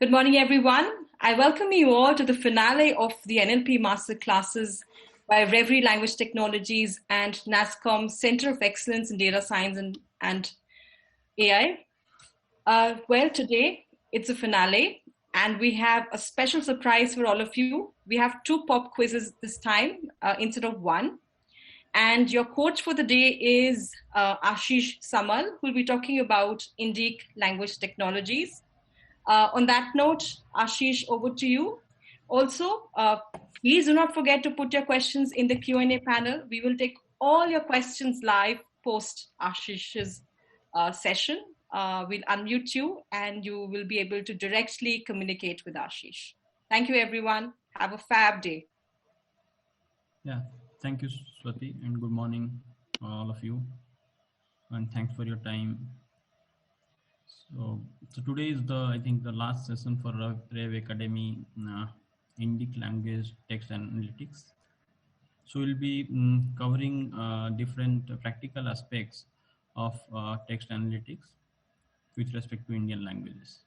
Good morning, everyone. I welcome you all to the finale of the NLP Masterclasses by Reverie Language Technologies and NASSCOM Center of Excellence in Data Science and AI. Today it's a finale, and we have a special surprise for all of you. We have two pop quizzes this time instead of one. And your coach for the day is Ashish Samal, who will be talking about Indic Language Technologies. On that note, Ashish, over to you. Also, please do not forget to put your questions in the Q&A panel. We will take all your questions live post Ashish's session. We'll unmute you and you will be able to directly communicate with Ashish. Thank you, everyone. Have a fab day. Yeah, thank you, Swati, and good morning, all of you. And thanks for your time. So today is I think the last session for Rev Academy Indic Language Text Analytics. So we'll be covering different practical aspects of text analytics with respect to Indian languages.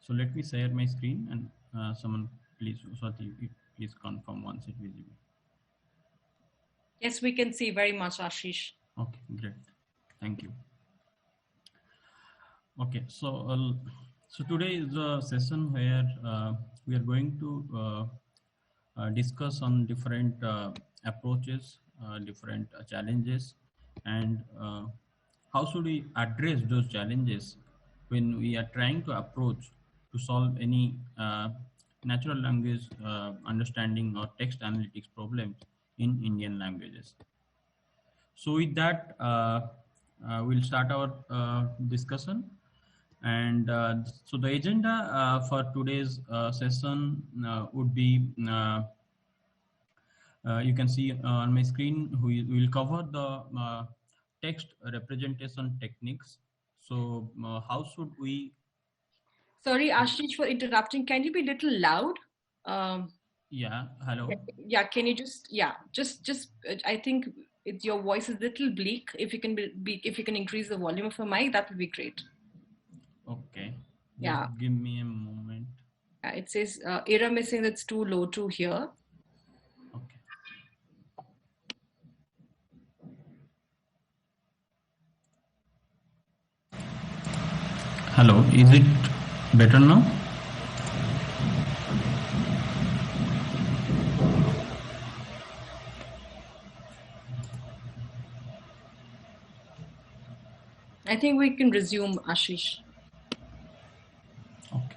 So let me share my screen and someone please, Swati, please confirm once it's visible. Yes, we can see very much, Ashish. Okay, great. Thank you. Okay, so today is a session where we are going to discuss on different approaches, different challenges, and how should we address those challenges when we are trying to approach to solve any natural language understanding or text analytics problems in Indian languages. So with that, we'll start our discussion. And so the agenda for today's session would be, you can see on my screen, we will cover the text representation techniques. So how should we... Sorry, Ashish, for interrupting. Can you be a little loud? Yeah, hello. Yeah, can you just I think your voice is a little bleak. If you can if you can increase the volume of your mic, that would be great. Okay. Yeah. Just give me a moment. It says error message that's too low to hear. Okay. Hello, is it better now? I think we can resume, Ashish. Okay.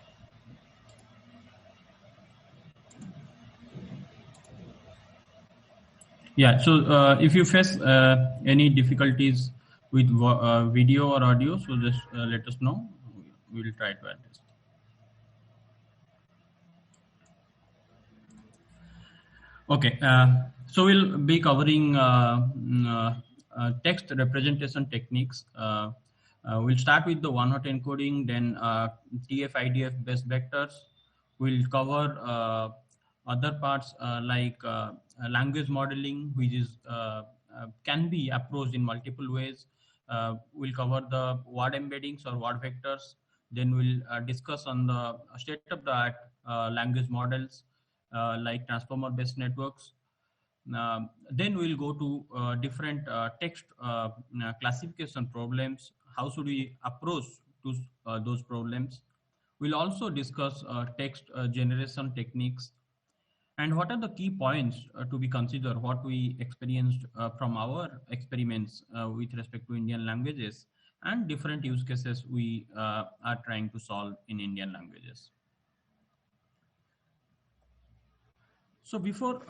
Yeah, so if you face any difficulties with video or audio, so just let us know. We will try to address. Okay, so we'll be covering text representation techniques. We'll start with the one-hot encoding, then TF-IDF based vectors. We'll cover other parts like language modeling, which is can be approached in multiple ways. We'll cover the word embeddings or word vectors. Then we'll discuss on the state-of-the-art language models like transformer-based networks. Then we'll go to different text classification problems. How should we approach to those problems? We'll also discuss text generation techniques and what are the key points to be considered, what we experienced from our experiments with respect to Indian languages and different use cases we are trying to solve in Indian languages. So before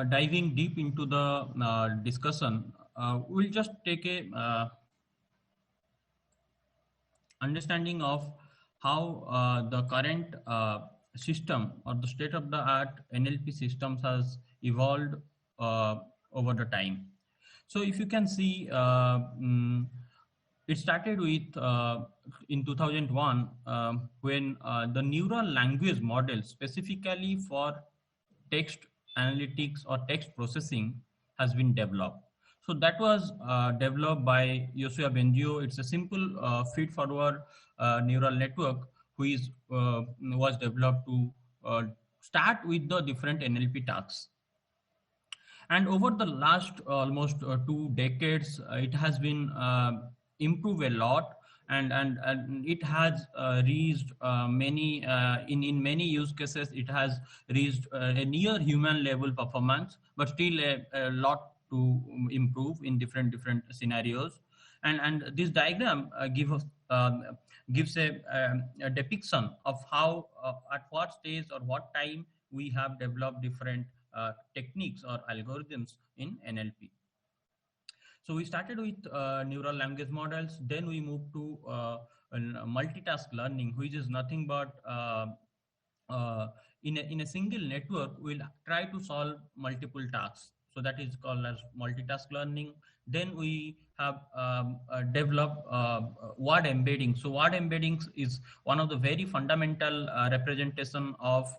diving deep into the discussion, we'll just take a understanding of how the current system or the state-of-the-art NLP systems has evolved over the time. So if you can see, it started with in 2001 when the neural language model specifically for text analytics or text processing has been developed. So that was developed by Yoshua Bengio. It's a simple feed-forward neural network was developed to start with the different NLP tasks. And over the last almost 2 decades, it has been improved a lot, and it has reached many in many use cases. It has reached a near human level performance, but still a lot to improve in different scenarios. And this diagram gives a depiction of how at what stage or what time we have developed different techniques or algorithms in NLP. So we started with neural language models, then we moved to multitask learning, which is nothing but in a single network, we'll try to solve multiple tasks. So that is called as multitask learning. Then we have developed word embedding. So word embedding is one of the very fundamental representation of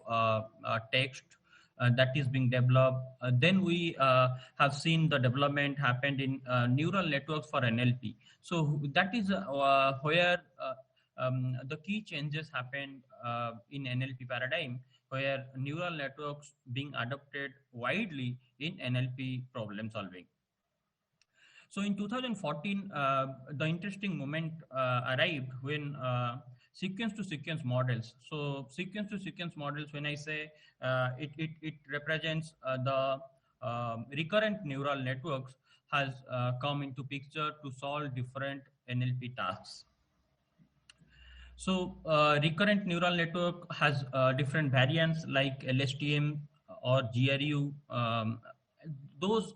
text that is being developed. Then we have seen the development happened in neural networks for NLP. So that is where the key changes happened in NLP paradigm, where neural networks being adopted widely in NLP problem solving. So in 2014, the interesting moment arrived when sequence-to-sequence models. So sequence-to-sequence models, when I say it represents the recurrent neural networks, has come into picture to solve different NLP tasks. So recurrent neural network has different variants like LSTM or GRU. Those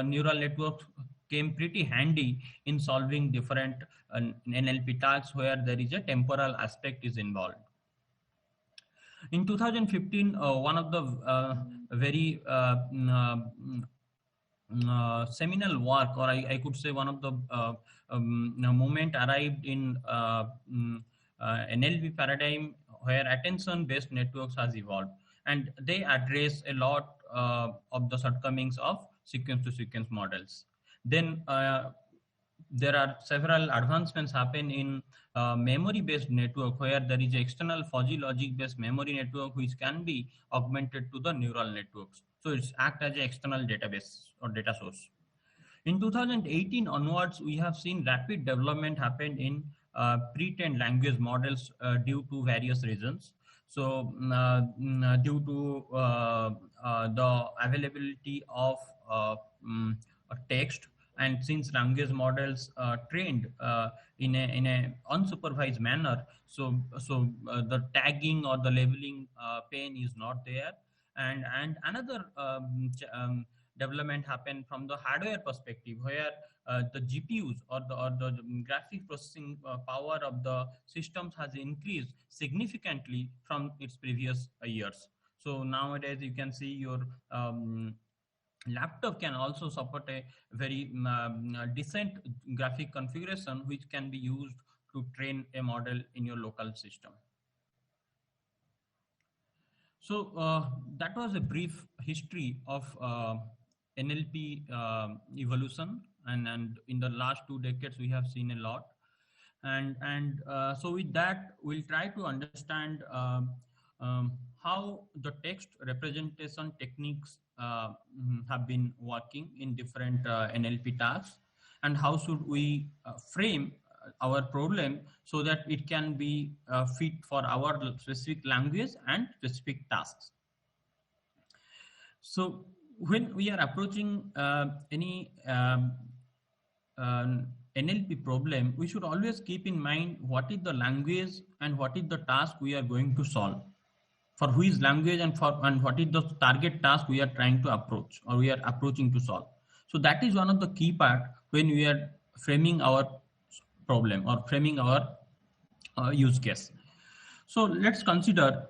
neural networks came pretty handy in solving different NLP tasks where there is a temporal aspect is involved. In 2015, one of the very seminal work, or I could say one of the moment arrived in NLP paradigm where attention-based networks has evolved, and they address a lot of the shortcomings of sequence-to-sequence models. Then there are several advancements happen in memory-based network where there is external fuzzy logic-based memory network which can be augmented to the neural networks. So it's act as an external database or data source. In 2018 onwards, we have seen rapid development happen in pre-trained language models due to various reasons. So due to the availability of text, and since language models trained in a unsupervised manner, so the tagging or the labeling pain is not there. And another development happened from the hardware perspective, where the GPUs or the graphic processing power of the systems has increased significantly from its previous years. So nowadays you can see your laptop can also support a very decent graphic configuration which can be used to train a model in your local system. So that was a brief history of NLP evolution, and in the last 2 decades we have seen a lot, and so with that we'll try to understand how the text representation techniques have been working in different NLP tasks, and how should we frame our problem so that it can be fit for our specific language and specific tasks. So when we are approaching any NLP problem, we should always keep in mind what is the language and what is the task we are going to solve, for which language and what is the target task we are trying to approach or we are approaching to solve. So that is one of the key part when we are framing our problem or framing our use case. So let's consider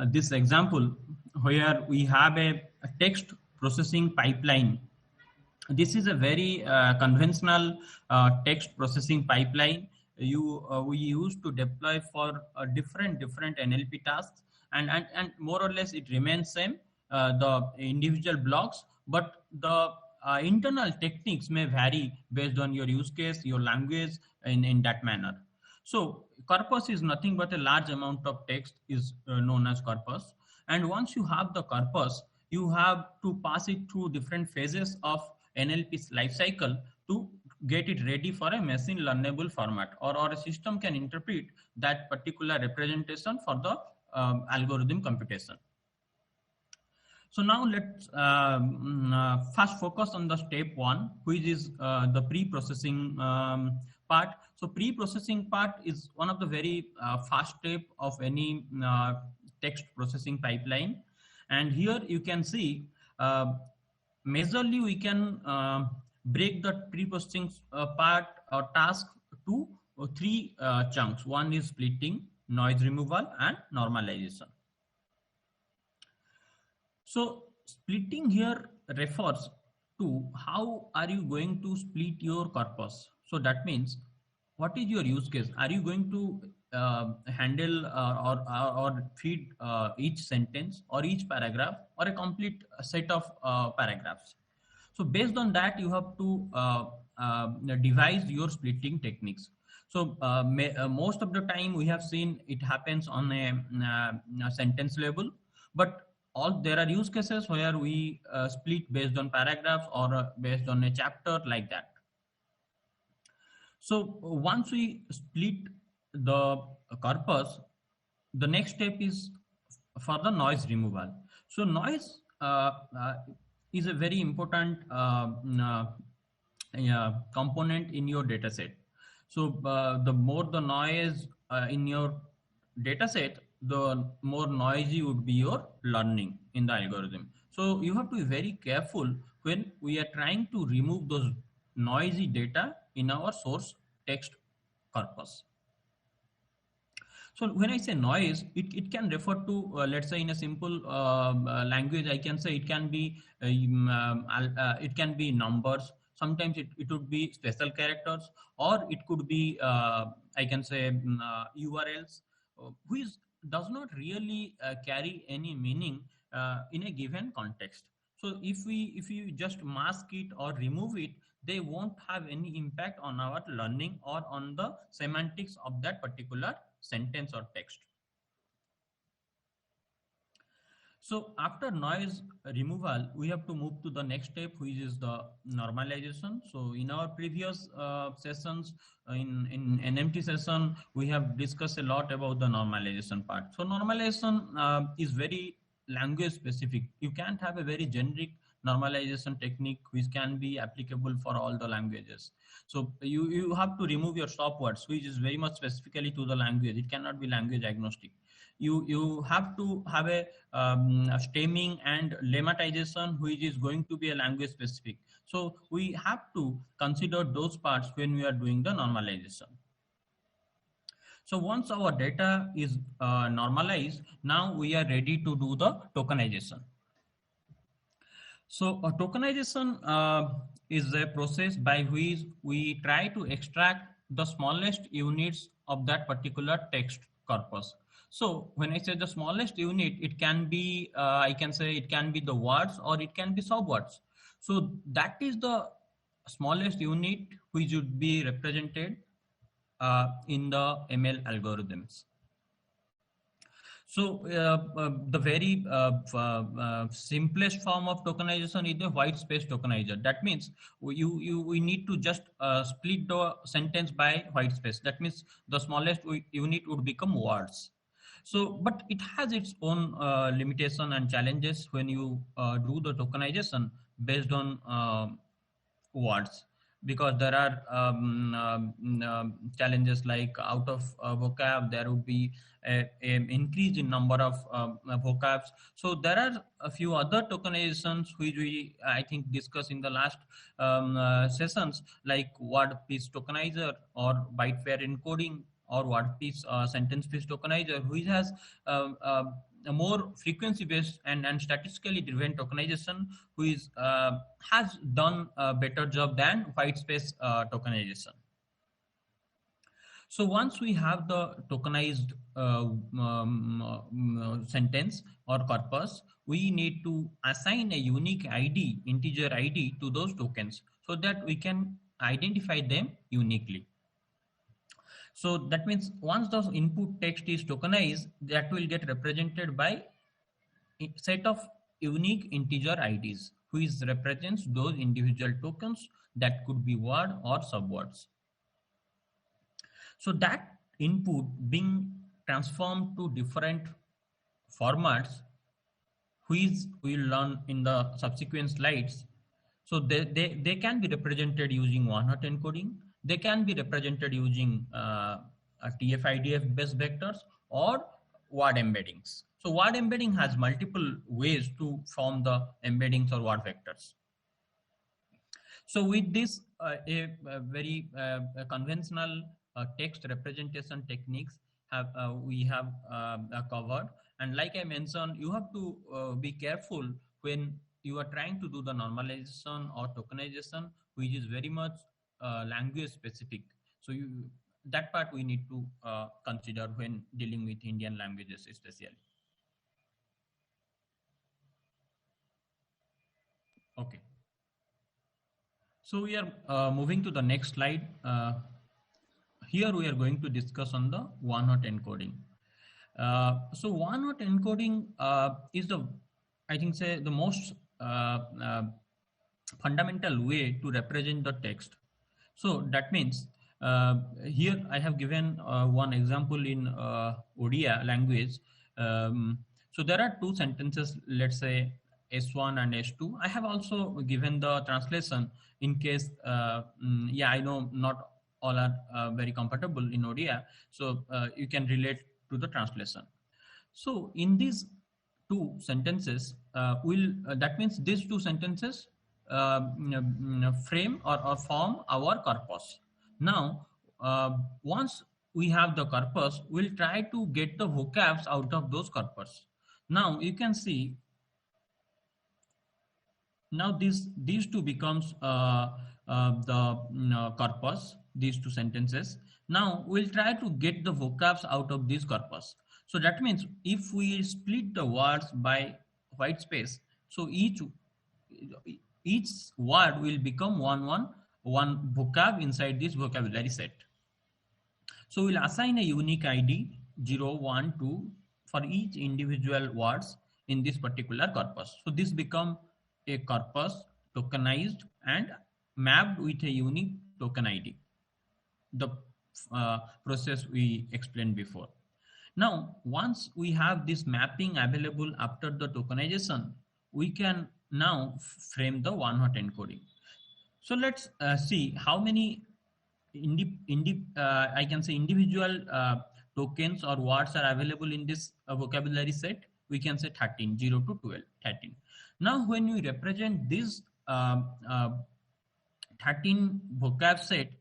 this example where we have a text processing pipeline. This is a very conventional text processing pipeline we use to deploy for different NLP tasks, and more or less it remains same, the individual blocks, but the internal techniques may vary based on your use case, your language, in that manner. So corpus is nothing but a large amount of text is known as corpus. And once you have the corpus, you have to pass it through different phases of NLP's life cycle to get it ready for a machine learnable format, or a system can interpret that particular representation for the algorithm computation. So now let's first focus on the step one, which is the pre-processing part. So pre-processing part is one of the very fast step of any text processing pipeline. And here you can see majorly we can break the pre-processing part or task to three chunks. One is splitting, noise removal, and normalization. So splitting here refers to how are you going to split your corpus. So that means what is your use case? Are you going to handle or feed each sentence or each paragraph or a complete set of paragraphs? So based on that, you have to devise your splitting techniques. So most of the time we have seen it happens on a sentence level, but there are use cases where we split based on paragraphs or based on a chapter like that. So once we split the corpus, the next step is for the noise removal. So noise is a very important component in your data set. So the more the noise in your data set, the more noisy would be your learning in the algorithm. So you have to be very careful when we are trying to remove those noisy data in our source text corpus. So when I say noise, it can refer to, let's say in a simple language, I can say it can be numbers. Sometimes it would be special characters, or it could be, I can say URLs, which does not really carry any meaning in a given context. So if you just mask it or remove it, they won't have any impact on our learning or on the semantics of that particular sentence or text. So after noise removal, we have to move to the next step, which is the normalization. So in our previous sessions, in NMT session, we have discussed a lot about the normalization part. So normalization is very language specific. You can't have a very generic normalization technique which can be applicable for all the languages. So you have to remove your stop words, which is very much specifically to the language. It cannot be language agnostic. You have to have a stemming and lemmatization, which is going to be a language specific. So we have to consider those parts when we are doing the normalization. So once our data is normalized, now we are ready to do the tokenization. So tokenization is a process by which we try to extract the smallest units of that particular text corpus. So when I say the smallest unit, it can be, I can say it can be the words or it can be subwords. So that is the smallest unit which would be represented in the ML algorithms. So the very simplest form of tokenization is the white space tokenizer. That means we need to just split the sentence by white space. That means the smallest unit would become words. So, but it has its own limitation and challenges when you do the tokenization based on words, because there are challenges like out of vocab, there would be an increase in number of vocabs. So there are a few other tokenizations which we, I think, discussed in the last sessions, like word piece tokenizer or byte pair encoding, or word piece sentence piece tokenizer, which has a more frequency based and statistically driven tokenization, which has done a better job than white space tokenization. So once we have the tokenized sentence or corpus, we need to assign a unique ID, integer ID, to those tokens so that we can identify them uniquely. So that means once the input text is tokenized, that will get represented by a set of unique integer IDs, which represents those individual tokens that could be word or subwords. So that input being transformed to different formats, which we will learn in the subsequent slides. So they can be represented using one-hot encoding. They can be represented using a TF-IDF based vectors or word embeddings. So word embedding has multiple ways to form the embeddings or word vectors. So with this, a very conventional text representation techniques we have covered. And like I mentioned, you have to be careful when you are trying to do the normalization or tokenization, which is very much language specific. So that part we need to consider when dealing with Indian languages especially. Okay. So we are moving to the next slide. Here we are going to discuss on the one-hot encoding. So one-hot encoding is I think, the most fundamental way to represent the text. So that means here I have given one example in Odia language. So there are two sentences, let's say S1 and S2. I have also given the translation in case, yeah, I know not all are very comfortable in Odia. So you can relate to the translation. So in these two sentences, that means these two sentences frame or form our corpus. Now, once we have the corpus, we'll try to get the vocabs out of those corpus. Now you can see, now these two becomes the corpus, these two sentences. Now we'll try to get the vocabs out of this corpus. So that means if we split the words by white space, so each word will become one vocab inside this vocabulary set. So we'll assign a unique ID 0, 1, 2 for each individual words in this particular corpus. So this become a corpus tokenized and mapped with a unique token ID. The process we explained before. Now, once we have this mapping available after the tokenization, we can now frame the one-hot encoding. So let's see how many I can say individual tokens or words are available in this vocabulary set. We can say 13, 0 to 12, 13. Now, when we represent this 13 vocab set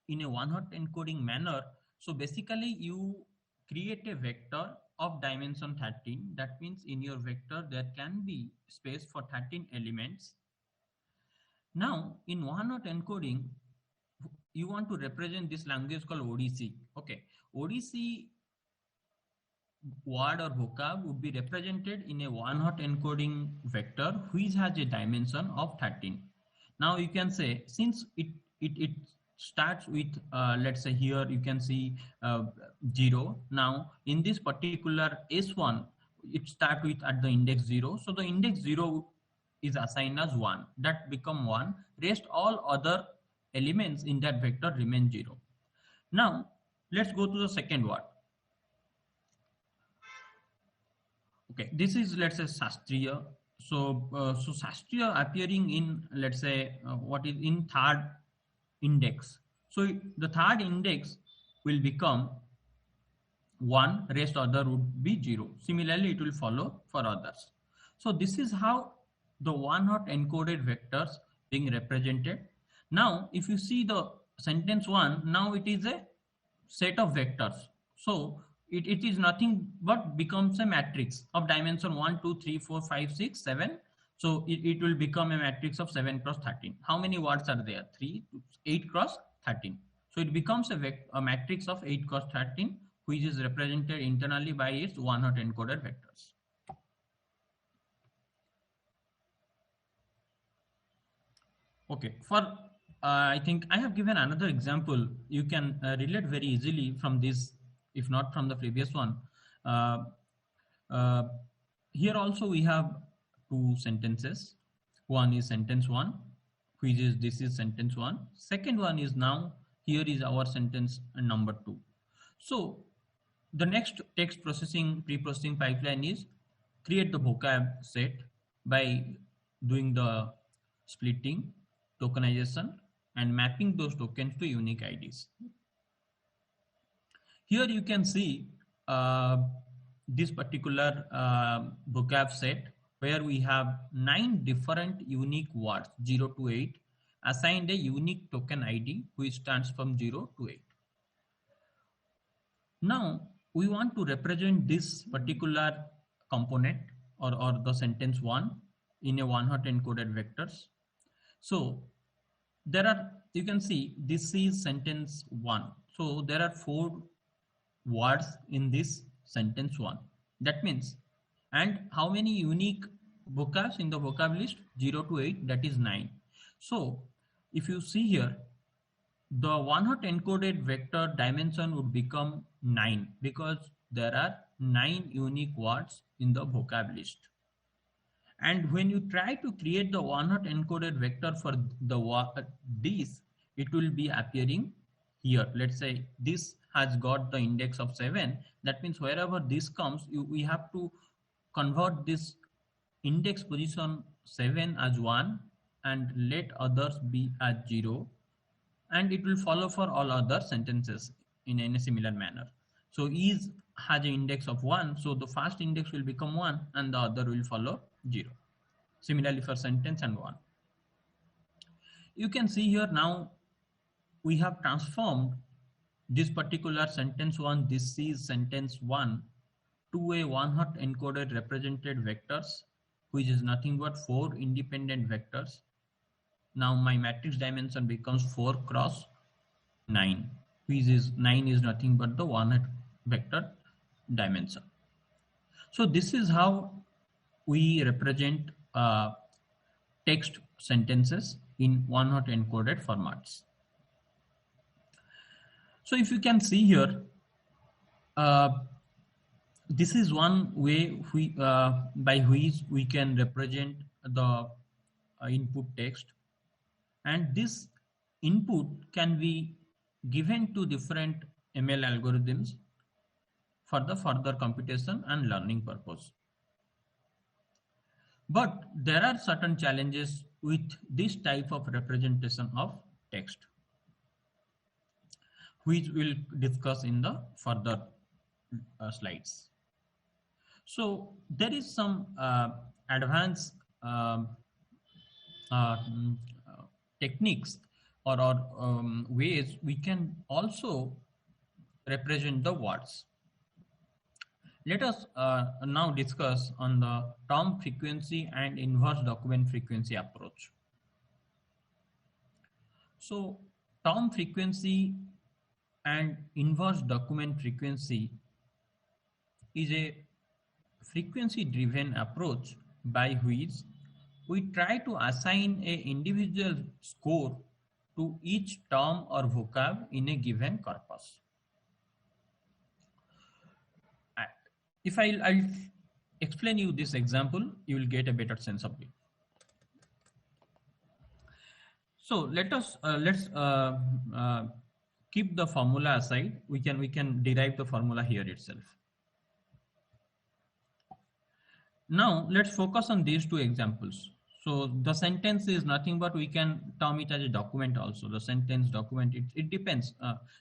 in a one-hot encoding manner, so basically you create a vector of dimension 13. That means in your vector there can be space for 13 elements. Now in one-hot encoding, you want to represent this language called ODC. Okay, ODC word or vocab would be represented in a one-hot encoding vector which has a dimension of 13. Now you can say, since it starts with let's say here you can see 0. Now in this particular S1, it starts with at the index 0. So the index 0 is assigned as 1. That become 1. Rest all other elements in that vector remain 0. Now let's go to the second word. Okay, this is, let's say, Shastriya. So so Shastriya appearing in, let's say, what is in third index. So the third index will become 1, rest other would be 0. Similarly, it will follow for others. So this is how the one-hot encoded vectors being represented. Now, if you see the sentence 1, now it is a set of vectors. So it is nothing but becomes a matrix of dimension 1, 2, 3, 4, 5, 6, 7. So it will become a matrix of 7 cross 13. How many words are there? 8 cross 13. So it becomes a matrix of 8 cross 13, which is represented internally by its one-hot encoded vectors. Okay, for I think I have given another example. You can relate very easily from this, if not from the previous one. Uh, uh, Here also we have two sentences. One is sentence one, which is this is sentence one. Second one is now here is our sentence number two. So the next text processing pre-processing pipeline is create the vocab set by doing the splitting, tokenization, and mapping those tokens to unique IDs. Here you can see this particular vocab set where we have 9 different unique words 0 to 8 assigned a unique token ID which stands from 0 to 8. Now we want to represent this particular component or the sentence one in a one-hot encoded vectors. So there are, you can see this is sentence one. So there are 4 words in this sentence one. That means, and how many unique vocabs in the vocab list? 0 to 8, that is 9. So if you see here, the one-hot encoded vector dimension would become 9 because there are 9 unique words in the vocab list. And when you try to create the one-hot encoded vector for the this, it will be appearing here. Let's say this has got the index of 7. That means wherever this comes, we have to convert this index position 7 as 1 and let others be as 0. And it will follow for all other sentences in a similar manner. So is has an index of 1. So the first index will become 1 and the other will follow 0. Similarly for sentence and 1. You can see here now we have transformed this particular sentence 1, this is sentence 1, to a one-hot encoded represented vectors, which is nothing but 4 independent vectors. Now my matrix dimension becomes 4 cross 9, which is 9 is nothing but the one-hot vector dimension. So this is how we represent text sentences in one-hot encoded formats. So if you can see here, this is one way by which we can represent the input text, and this input can be given to different ML algorithms for the further computation and learning purpose. But there are certain challenges with this type of representation of text, which we'll discuss in the further slides. So there is some advanced techniques or ways we can also represent the words. Let us now discuss on the term frequency and inverse document frequency approach. So term frequency and inverse document frequency is a frequency driven approach by which we try to assign an individual score to each term or vocab in a given corpus. If I'll explain you this example, you will get a better sense of it. So let's keep the formula aside. We can derive the formula here itself. Now let's focus on these two examples. So the sentence is nothing but we can term it as a document also. The sentence document, it depends.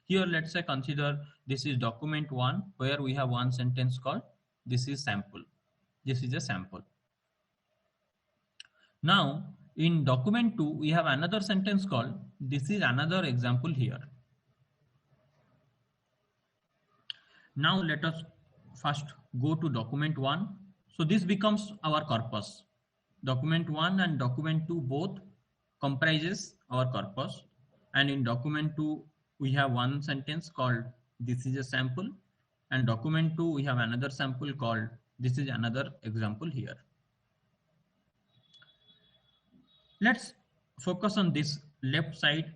Here let's say consider this is document 1 where we have one sentence called this is sample. This is a sample. Now in document 2 we have another sentence called this is another example here. Now let us first go to document 1. So this becomes our corpus. Document 1 and document 2 both comprises our corpus, and in document 2 we have one sentence called this is a sample, and document 2 we have another sample called this is another example here. Let's focus on this left side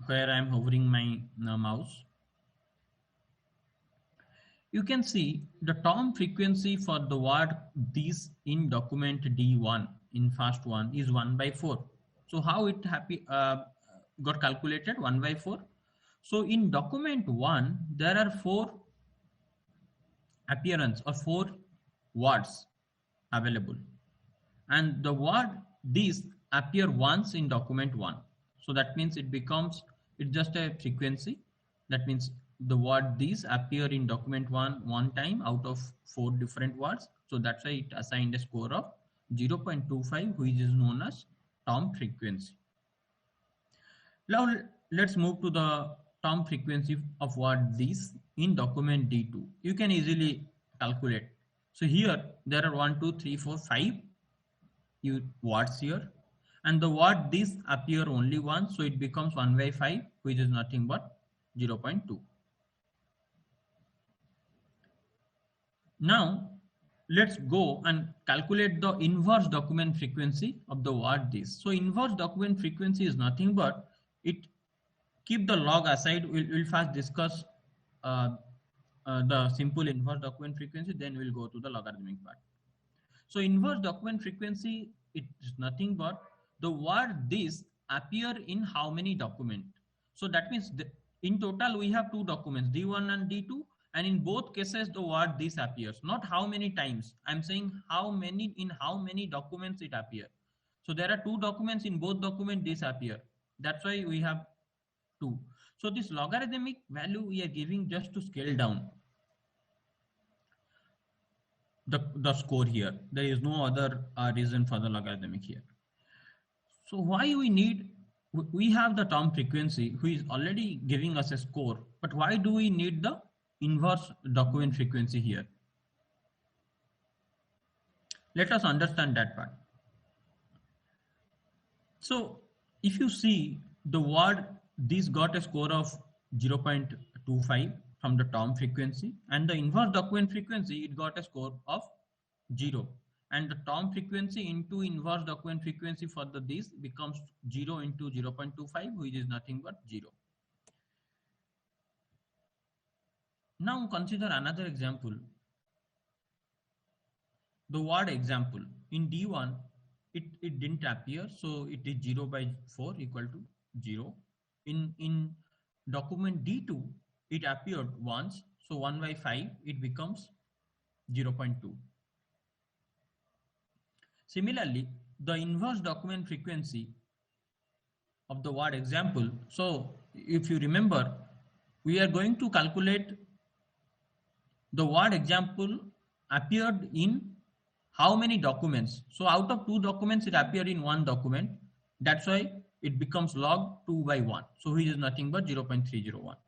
where I am hovering my mouse, you can see the term frequency for the word this in document D1 in first one is 1/4. So how it got calculated 1/4? So in document 1, there are 4 appearance or 4 words available. And the word this appear once in document 1. So that means it's just a frequency. That means the word these appear in document 1 time out of 4 different words. So that's why it assigned a score of 0.25, which is known as term frequency. Now let's move to the term frequency of word these in document D2. You can easily calculate. So here there are 1, 2, 3, 4, 5 words here, and the word this appear only once, so it becomes 1/5, which is nothing but 0.2. Now let's go and calculate the inverse document frequency of the word this. So inverse document frequency is nothing but it. Keep the log aside. We'll first discuss the simple inverse document frequency, then we'll go to the logarithmic part. So inverse document frequency, it is nothing but the word this appear in how many document. So that means in total we have 2 documents, D1 and D2, and in both cases the word this appears. Not how many times, I'm saying how many documents it appear. So there are 2 documents, in both documents this appear. That's why we have 2. So this logarithmic value we are giving just to scale down the score here. There is no other reason for the logarithmic here. So why we have the term frequency who is already giving us a score, but why do we need the inverse document frequency here? Let us understand that part. So if you see the word this got a score of 0.25 from the term frequency, and the inverse document frequency, it got a score of 0. And the term frequency into inverse document frequency for the this becomes 0 into 0.25, which is nothing but 0. Now consider another example. The word example in D1, it didn't appear, so it is 0/4 equal to 0. In document D2, it appeared once, so 1/5, it becomes 0.2. Similarly, the inverse document frequency of the word example. So if you remember, we are going to calculate the word example appeared in how many documents. So out of 2 documents, it appeared in 1 document. That's why it becomes log 2/1. So which is nothing but 0.301.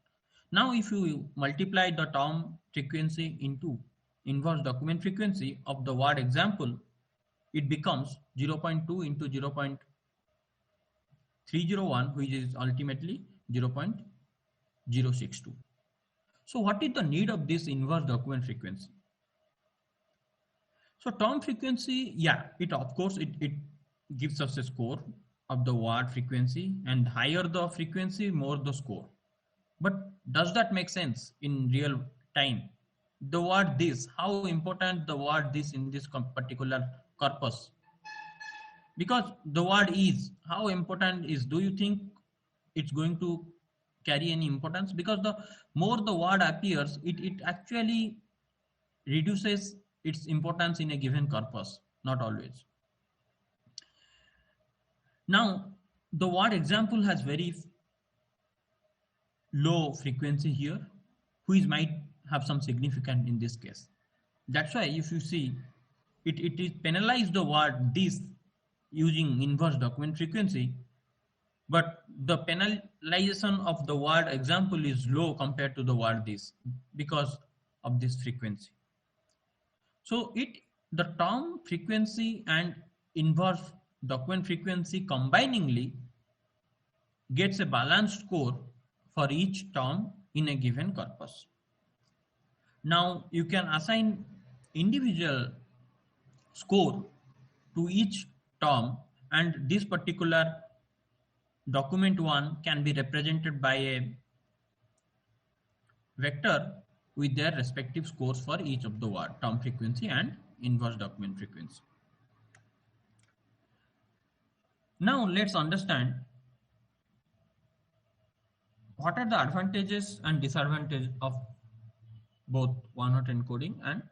Now if you multiply the term frequency into inverse document frequency of the word example, it becomes 0.2 into 0.301, which is ultimately 0.062. So what is the need of this inverse document frequency? So term frequency, yeah, it of course it gives us a score of the word frequency, and higher the frequency, more the score. But does that make sense in real time? The word this, how important the word this in this particular corpus? Because the word is, how important is, do you think it's going to carry any importance? Because the more the word appears, it actually reduces its importance in a given corpus, not always. Now, the word example has very low frequency here, which might have some significance in this case. That's why if you see, it is penalize the word this using inverse document frequency, but the penalization of the word example is low compared to the word this because of this frequency. So the term frequency and inverse document frequency combiningly gets a balanced score for each term in a given corpus. Now you can assign individual score to each term, and this particular document 1 can be represented by a vector with their respective scores for each of the word, term frequency and inverse document frequency. Now let's understand what are the advantages and disadvantages of both one-hot encoding and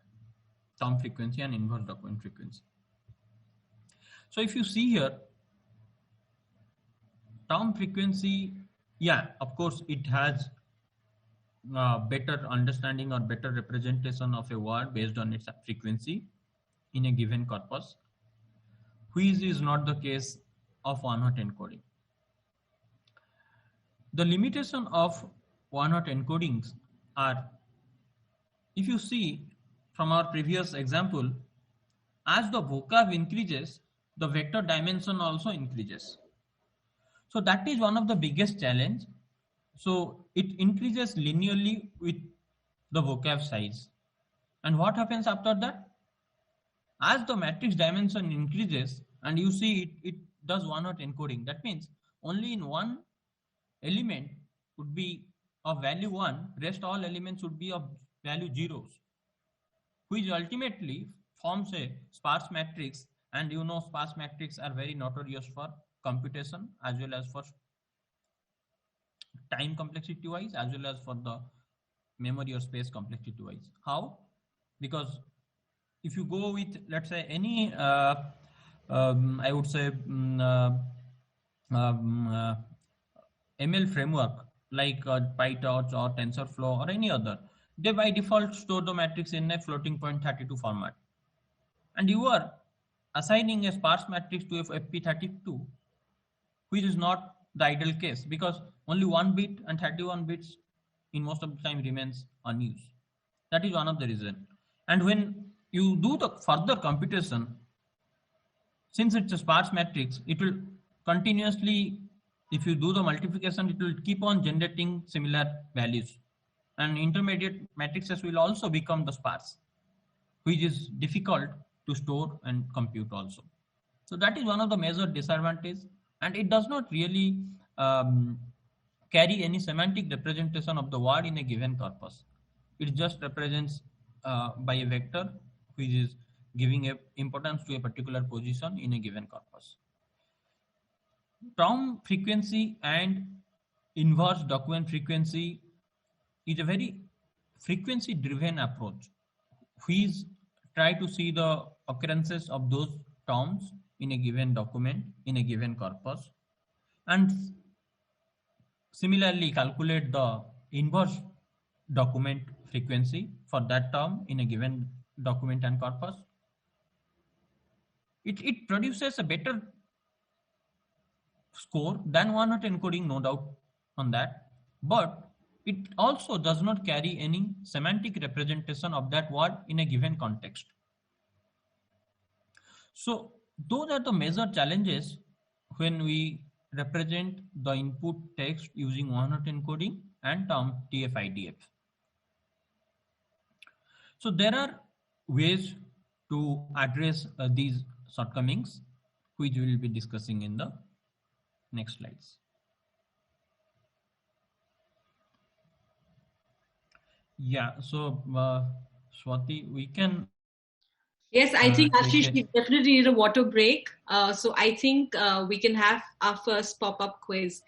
term frequency and inverse document frequency. So if you see here, term frequency, yeah, of course, it has better understanding or better representation of a word based on its frequency in a given corpus, which is not the case of one-hot encoding. The limitation of one-hot encodings are, if you see from our previous example, as the vocab increases, the vector dimension also increases. So that is one of the biggest challenge. So it increases linearly with the vocab size. And what happens after that? As the matrix dimension increases and you see it does one-hot encoding, that means only in one element would be of value 1, rest all elements would be of value zeros, which ultimately forms a sparse matrix. And you know sparse matrices are very notorious for computation as well as for time complexity wise as well as for the memory or space complexity wise. How? Because if you go with, let's say, any I would say ML framework like PyTorch or TensorFlow or any other, they by default store the matrix in a floating point 32 format. And you are assigning a sparse matrix to FP32, which is not the ideal case because only 1 bit and 31 bits in most of the time remains unused. That is one of the reasons. And when you do the further computation, since it's a sparse matrix, it will continuously, if you do the multiplication, it will keep on generating similar values. And intermediate matrices will also become the sparse, which is difficult to store and compute also. So that is one of the major disadvantages, and it does not really carry any semantic representation of the word in a given corpus. It just represents by a vector which is giving a importance to a particular position in a given corpus. Term frequency and inverse document frequency is a very frequency driven approach, which try to see the occurrences of those terms in a given document in a given corpus and similarly calculate the inverse document frequency for that term in a given document and corpus. It produces a better score than one-hot encoding, no doubt on that, but it also does not carry any semantic representation of that word in a given context. So those are the major challenges when we represent the input text using one-hot encoding and term TF-IDF. So there are ways to address these shortcomings, which we will be discussing in the next slides. Yeah, so Swati, we can. Yes, I think Ashish, we definitely need a water break. So I think we can have our first pop-up quiz.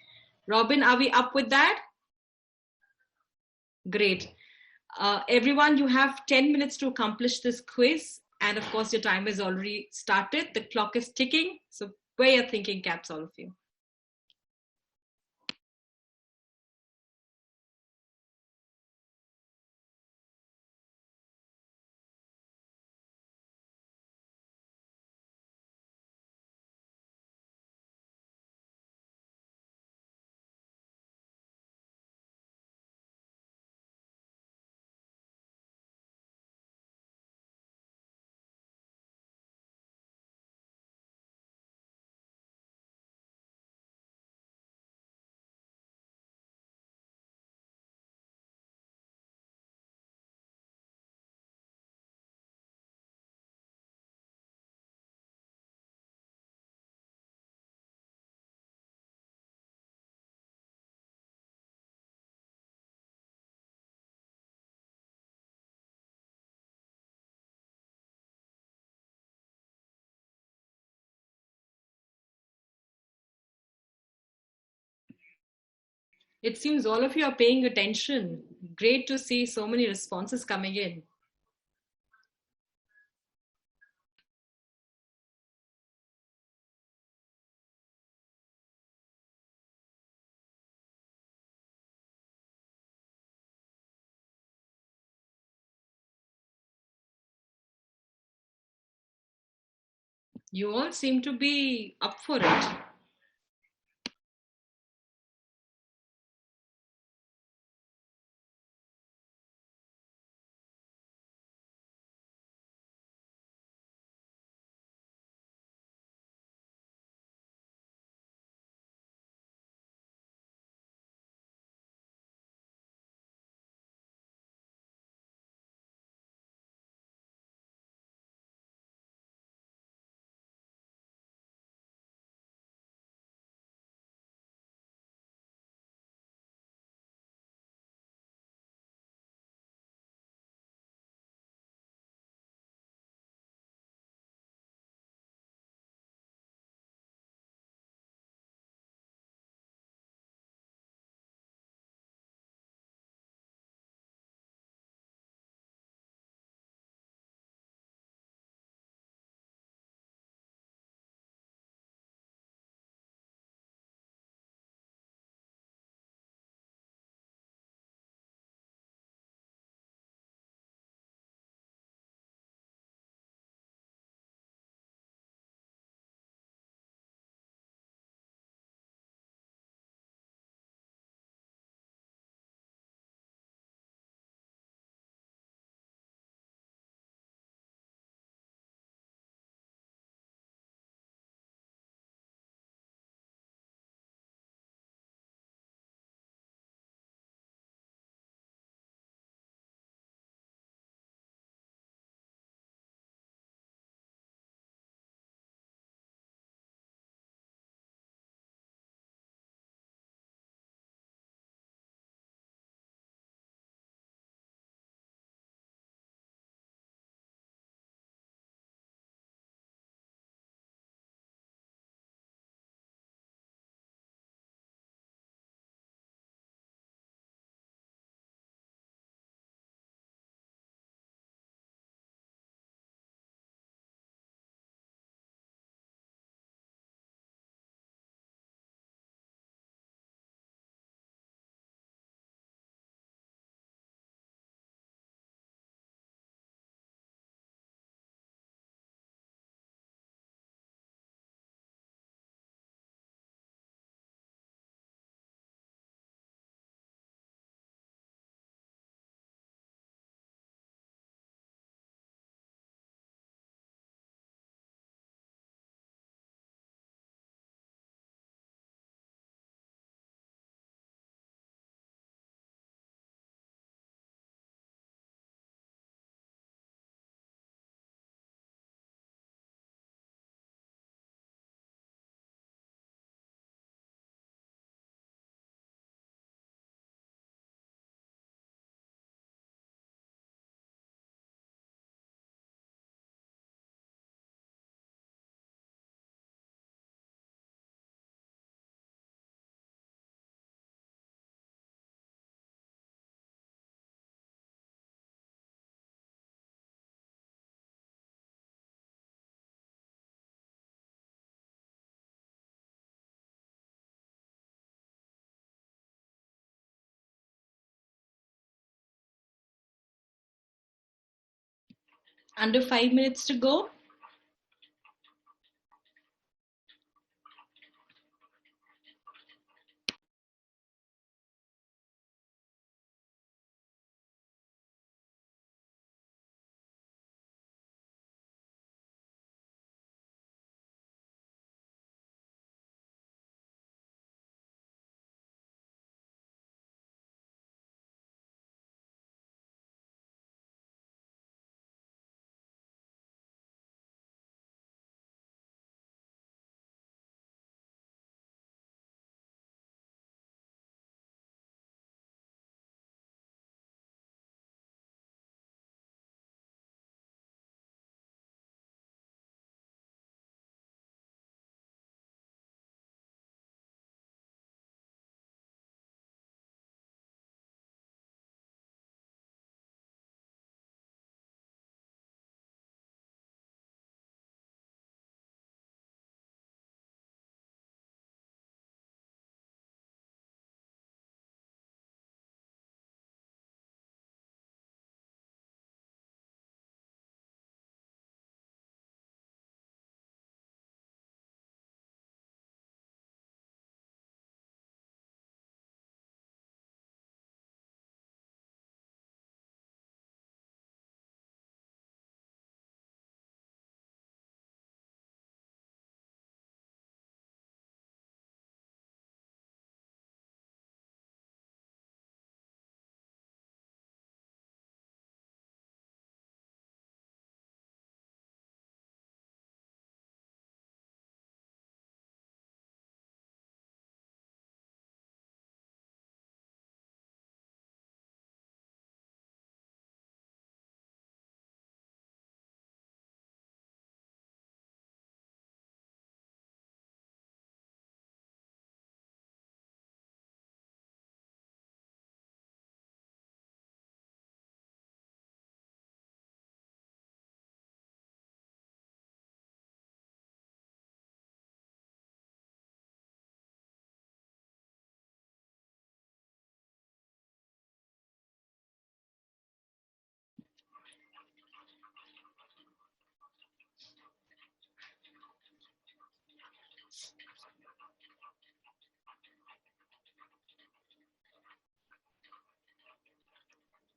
Robin, are we up with that? Great. Everyone, you have 10 minutes to accomplish this quiz. And of course, your time has already started. The clock is ticking. So wear your thinking caps, all of you. It seems all of you are paying attention. Great to see so many responses coming in. You all seem to be up for it. Under 5 minutes to go.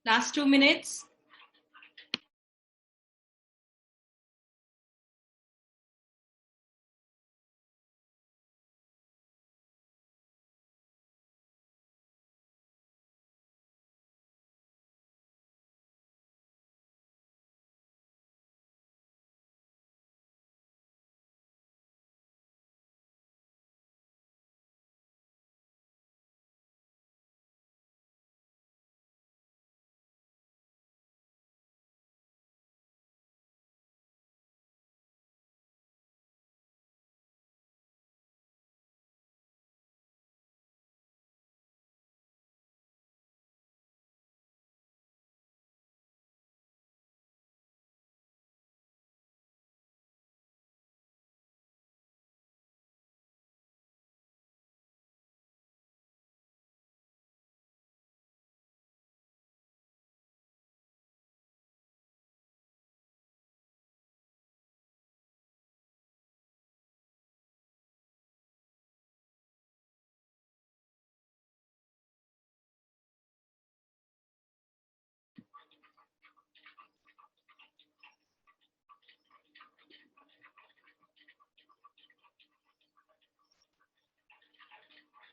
Last 2 minutes.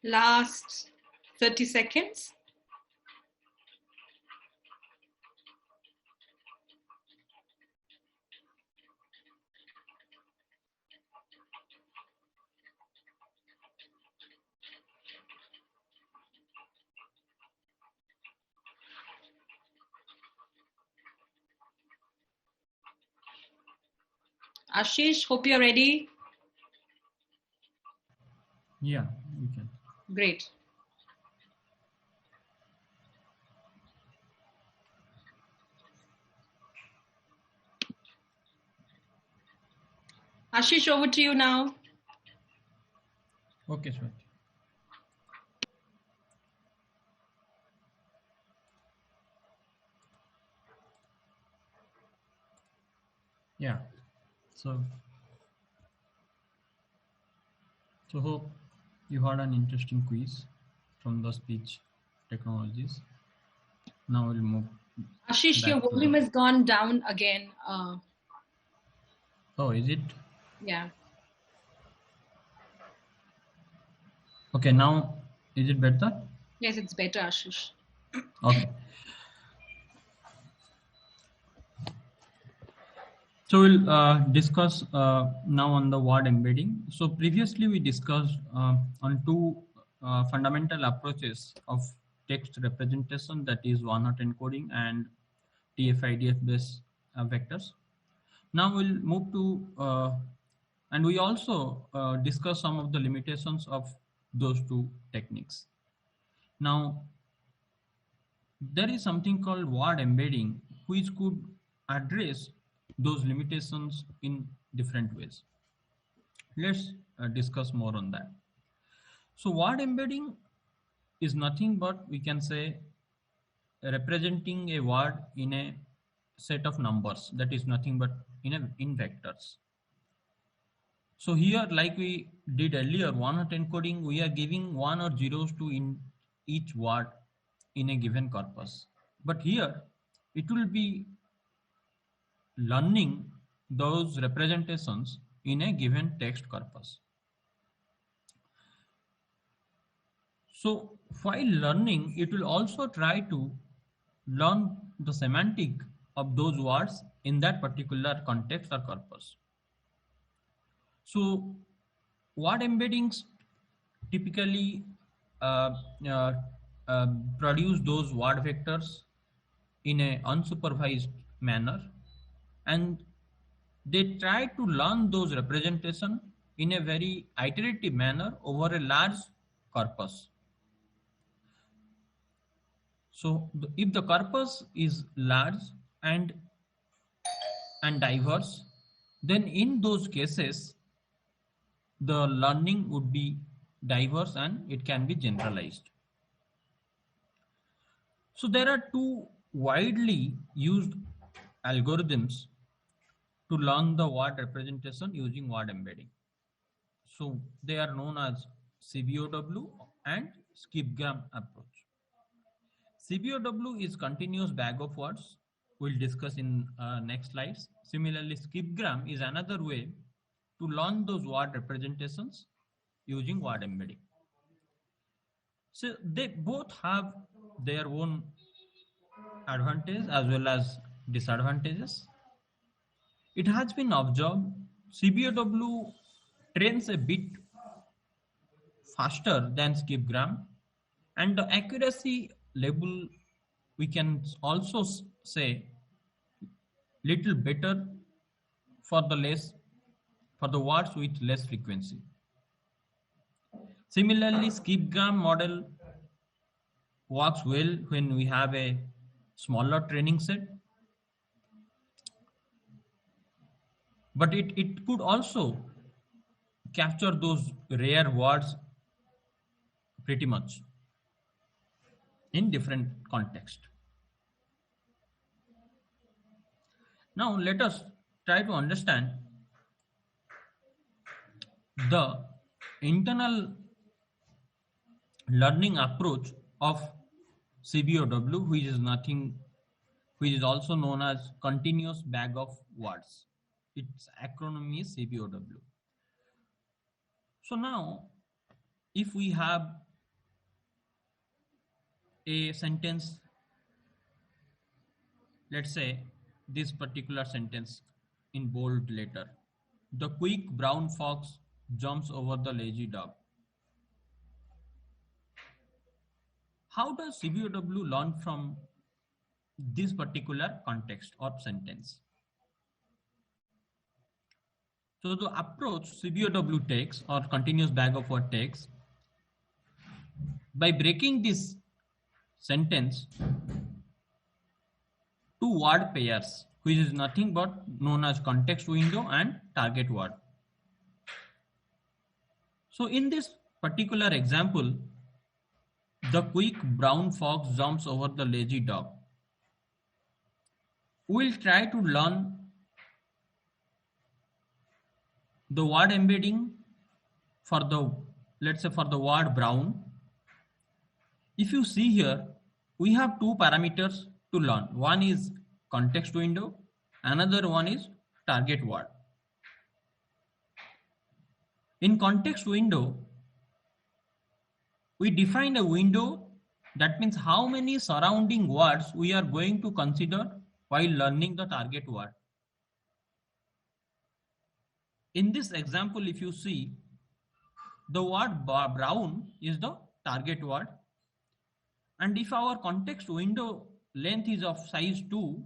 Last 30 seconds. Ashish, hope you're ready. Yeah, we can. Great. Ashish, over to you now. Okay, Swati. Yeah. So hope you had an interesting quiz from the speech technologies. Now we'll move Ashish, your back to volume the. has gone down again. Oh, is it? Yeah. Okay, now is it better? Yes, it's better, Ashish. Okay. So we'll discuss now on the word embedding. So previously we discussed on two fundamental approaches of text representation, that is one-hot encoding and TF-IDF based vectors. Now we'll move to, and we also discuss some of the limitations of those two techniques. Now, there is something called word embedding, which could address those limitations in different ways. Let's discuss more on that. So, word embedding is nothing but, we can say, representing a word in a set of numbers, that is nothing but in vectors. So here, like we did earlier, one-hot encoding, we are giving one or zeros to in each word in a given corpus. But here, it will be learning those representations in a given text corpus. So while learning, it will also try to learn the semantic of those words in that particular context or corpus. So word embeddings typically uh, uh, produce those word vectors in a unsupervised manner, and they try to learn those representation in a very iterative manner over a large corpus. So if the corpus is large and diverse, then in those cases the learning would be diverse and it can be generalized. So there are two widely used algorithms to learn the word representation using word embedding. So they are known as CBOW and skipgram approach. CBOW is continuous bag of words. We'll discuss in next slides. Similarly, skipgram is another way to learn those word representations using word embedding. So they both have their own advantage as well as disadvantages. It has been observed CBOW trains a bit faster than skipgram, and the accuracy level we can also say little better for the words with less frequency. Similarly, skipgram model works well when we have a smaller training set, but it could also capture those rare words pretty much in different context. Now let us try to understand the internal learning approach of CBOW, which is also known as continuous bag of words. Its acronym is CBOW. So now, if we have a sentence, let's say this particular sentence in bold letter, the quick brown fox jumps over the lazy dog. How does CBOW learn from this particular context or sentence? So the approach CBOW takes, or continuous bag of word takes, by breaking this sentence to word pairs, which is nothing but known as context window and target word. So in this particular example, the quick brown fox jumps over the lazy dog. We'll try to learn the word embedding for the, let's say for the word brown. If you see here, we have two parameters to learn. One is context window, another one is target word. In context window, we define a window, that means how many surrounding words we are going to consider while learning the target word. In this example, if you see, the word brown is the target word, and if our context window length is of size 2,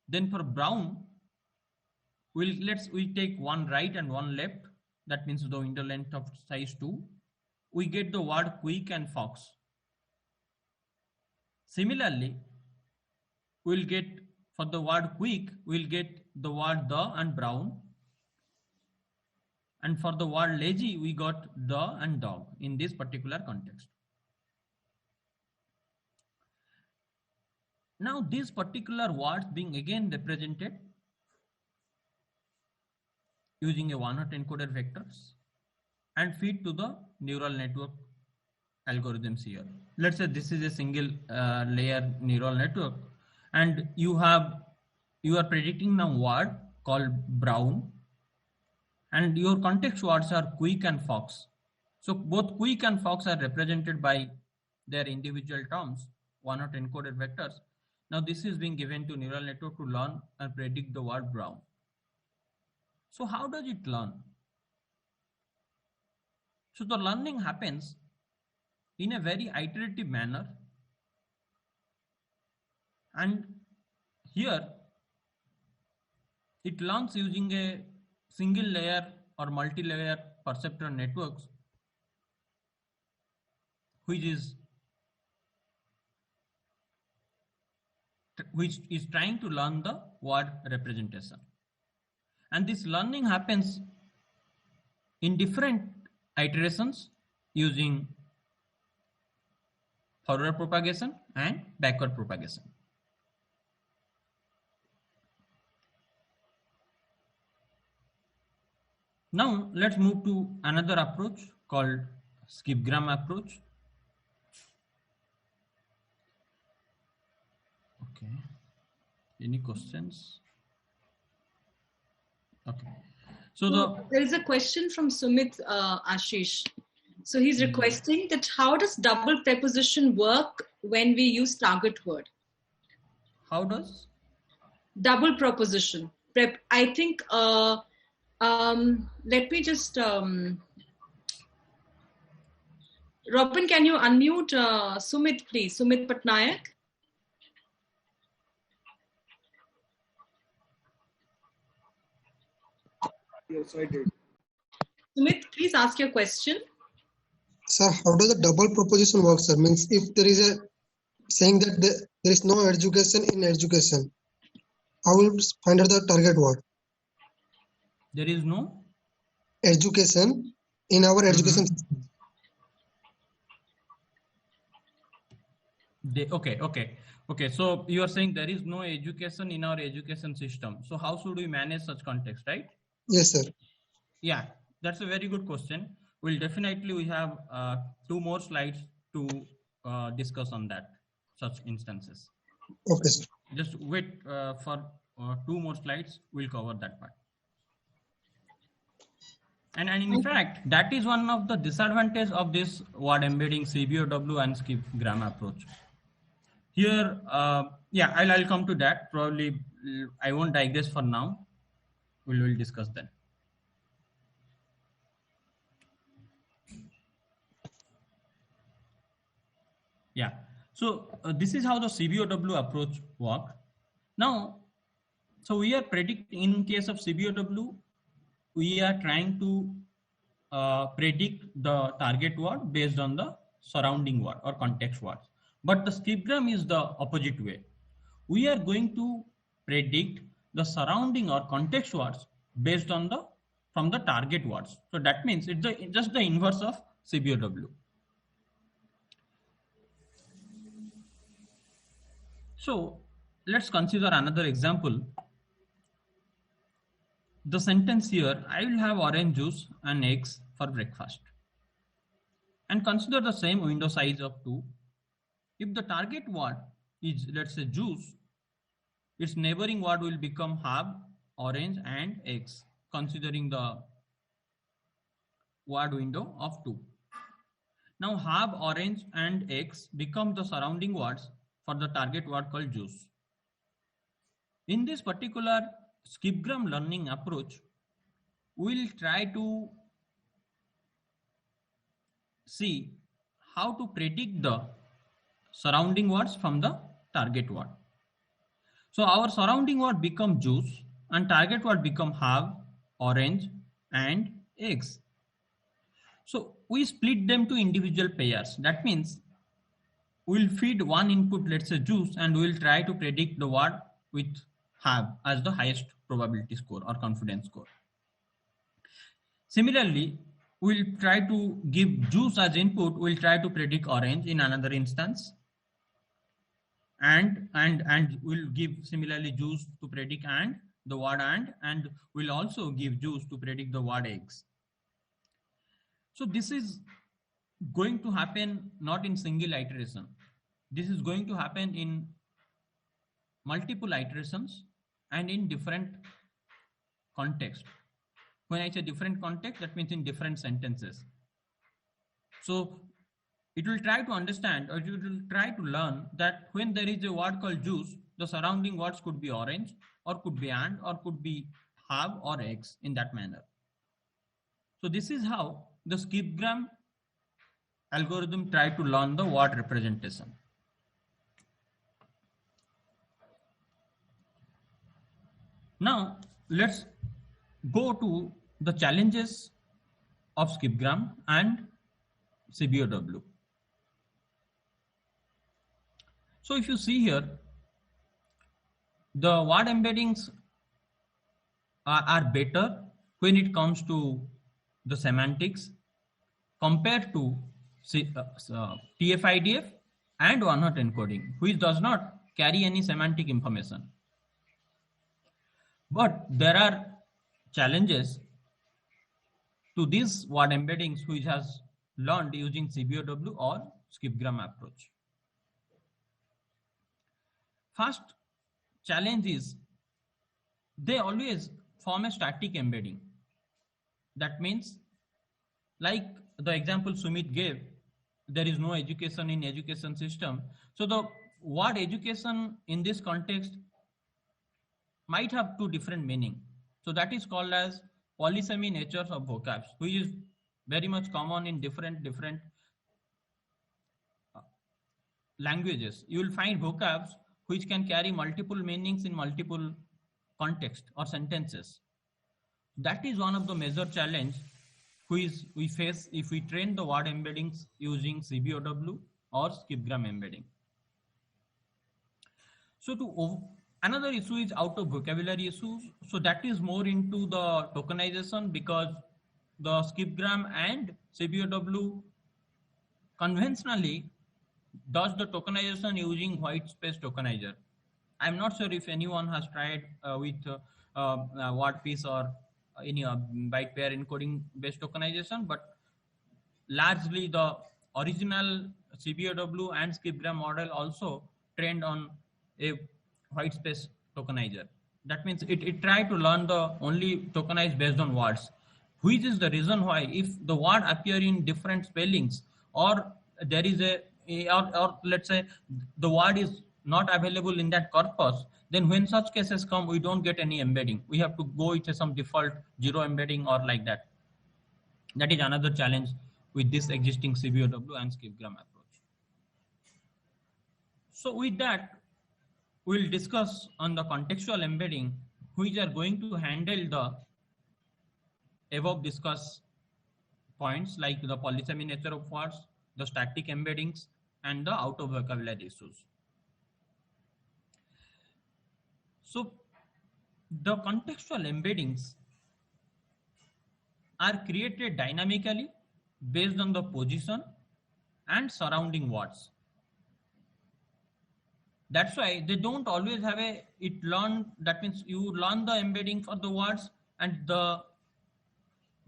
then for brown, we'll take one right and one left. That means the window length of size 2. We get the word quick and fox. Similarly, we'll get for the word quick, we'll get the word the and brown. And for the word lazy, we got the and dog in this particular context. Now these particular words being again represented using a one-hot encoder vectors and feed to the neural network algorithms here. Let's say this is a single layer neural network, and you are predicting a word called brown, and your context words are quick and fox. So both quick and fox are represented by their individual terms, one-hot encoded vectors. Now this is being given to neural network to learn and predict the word brown. So how does it learn? So the learning happens in a very iterative manner, and here it learns using a single layer or multi-layer perceptron networks, which is trying to learn the word representation. And this learning happens in different iterations using forward propagation and backward propagation. Now let's move to another approach called skipgram approach. Okay. Any questions? Okay. So there is a question from Sumit Ashish. So he's requesting that how does double preposition work when we use target word? How does? Double preposition. I think, let me just, Robin, can you unmute Sumit, please? Sumit Patnaik. Yes, I did. Sumit, please ask your question. Sir, how does the double proposition work, sir? Means if there is a saying that there is no education in education, I will find out the target word. There is no Education in our education system. Okay. So you are saying there is no education in our education system. So how should we manage such context, right? Yes, sir. Yeah, that's a very good question. We have 2 more slides to discuss on that, such instances. Okay, sir. Just wait for 2 more slides. We'll cover that part. And in fact, that is one of the disadvantages of this word embedding CBOW and skipgram approach. Here, I'll come to that. Probably I won't digress for now. We will discuss then. Yeah. So this is how the CBOW approach works. Now, so we are predicting in case of CBOW, we are trying to predict the target word based on the surrounding word or context words. But the skipgram is the opposite way. We are going to predict the surrounding or context words based on from the target words. So that means it's just the inverse of CBOW. So let's consider another example. The sentence here, I will have orange juice and eggs for breakfast. And consider the same window size of 2. If the target word is, let's say, juice, its neighboring word will become have, orange and eggs, considering the word window of 2. Now have, orange and eggs become the surrounding words for the target word called juice. In this particular skipgram learning approach, we'll try to see how to predict the surrounding words from the target word. So our surrounding word become juice and target word become have, orange and eggs. So we split them to individual pairs. That means we'll feed one input, let's say juice, and we'll try to predict the word with have as the highest probability score or confidence score. Similarly, we'll try to give juice as input. We'll try to predict orange in another instance. And we'll give similarly juice to predict and the word and we'll also give juice to predict the word eggs. So this is going to happen not in single iteration. This is going to happen in multiple iterations and in different context. When I say different context, that means in different sentences. So it will try to understand, or it will try to learn that when there is a word called juice, the surrounding words could be orange or could be and or could be have or eggs in that manner. So this is how the skipgram algorithm try to learn the word representation. Now let's go to the challenges of skipgram and CBOW. So if you see here, the word embeddings are better when it comes to the semantics compared to TF-IDF and one-hot encoding, which does not carry any semantic information. But there are challenges to these word embeddings which has learned using CBOW or skipgram approach. First challenge is they always form a static embedding. That means, like the example Sumit gave, there is no education in education system. So the word education in this context might have two different meaning. So that is called as polysemy natures of vocabs, which is very much common in different languages. You will find vocabs which can carry multiple meanings in multiple contexts or sentences. That is one of the major challenge which we face if we train the word embeddings using CBOW or skipgram embedding. So another issue is out of vocabulary issues. So that is more into the tokenization, because the skipgram and CBOW conventionally does the tokenization using white space tokenizer. I'm not sure if anyone has tried with WordPiece or any byte pair encoding based tokenization, but largely the original CBOW and skipgram model also trained on a white space tokenizer. That means it tried to learn the only tokenized based on words, which is the reason why if the word appear in different spellings, or there is or let's say the word is not available in that corpus, then when such cases come, we don't get any embedding. We have to go with some default 0 embedding or like that. That is another challenge with this existing CBOW and skipgram approach. So with that, we'll discuss on the contextual embedding, which are going to handle the above discussed points like the polysemy nature of words, the static embeddings, and the out of vocabulary issues. So the contextual embeddings are created dynamically based on the position and surrounding words. That's why they don't always have that means you learn the embedding for the words and the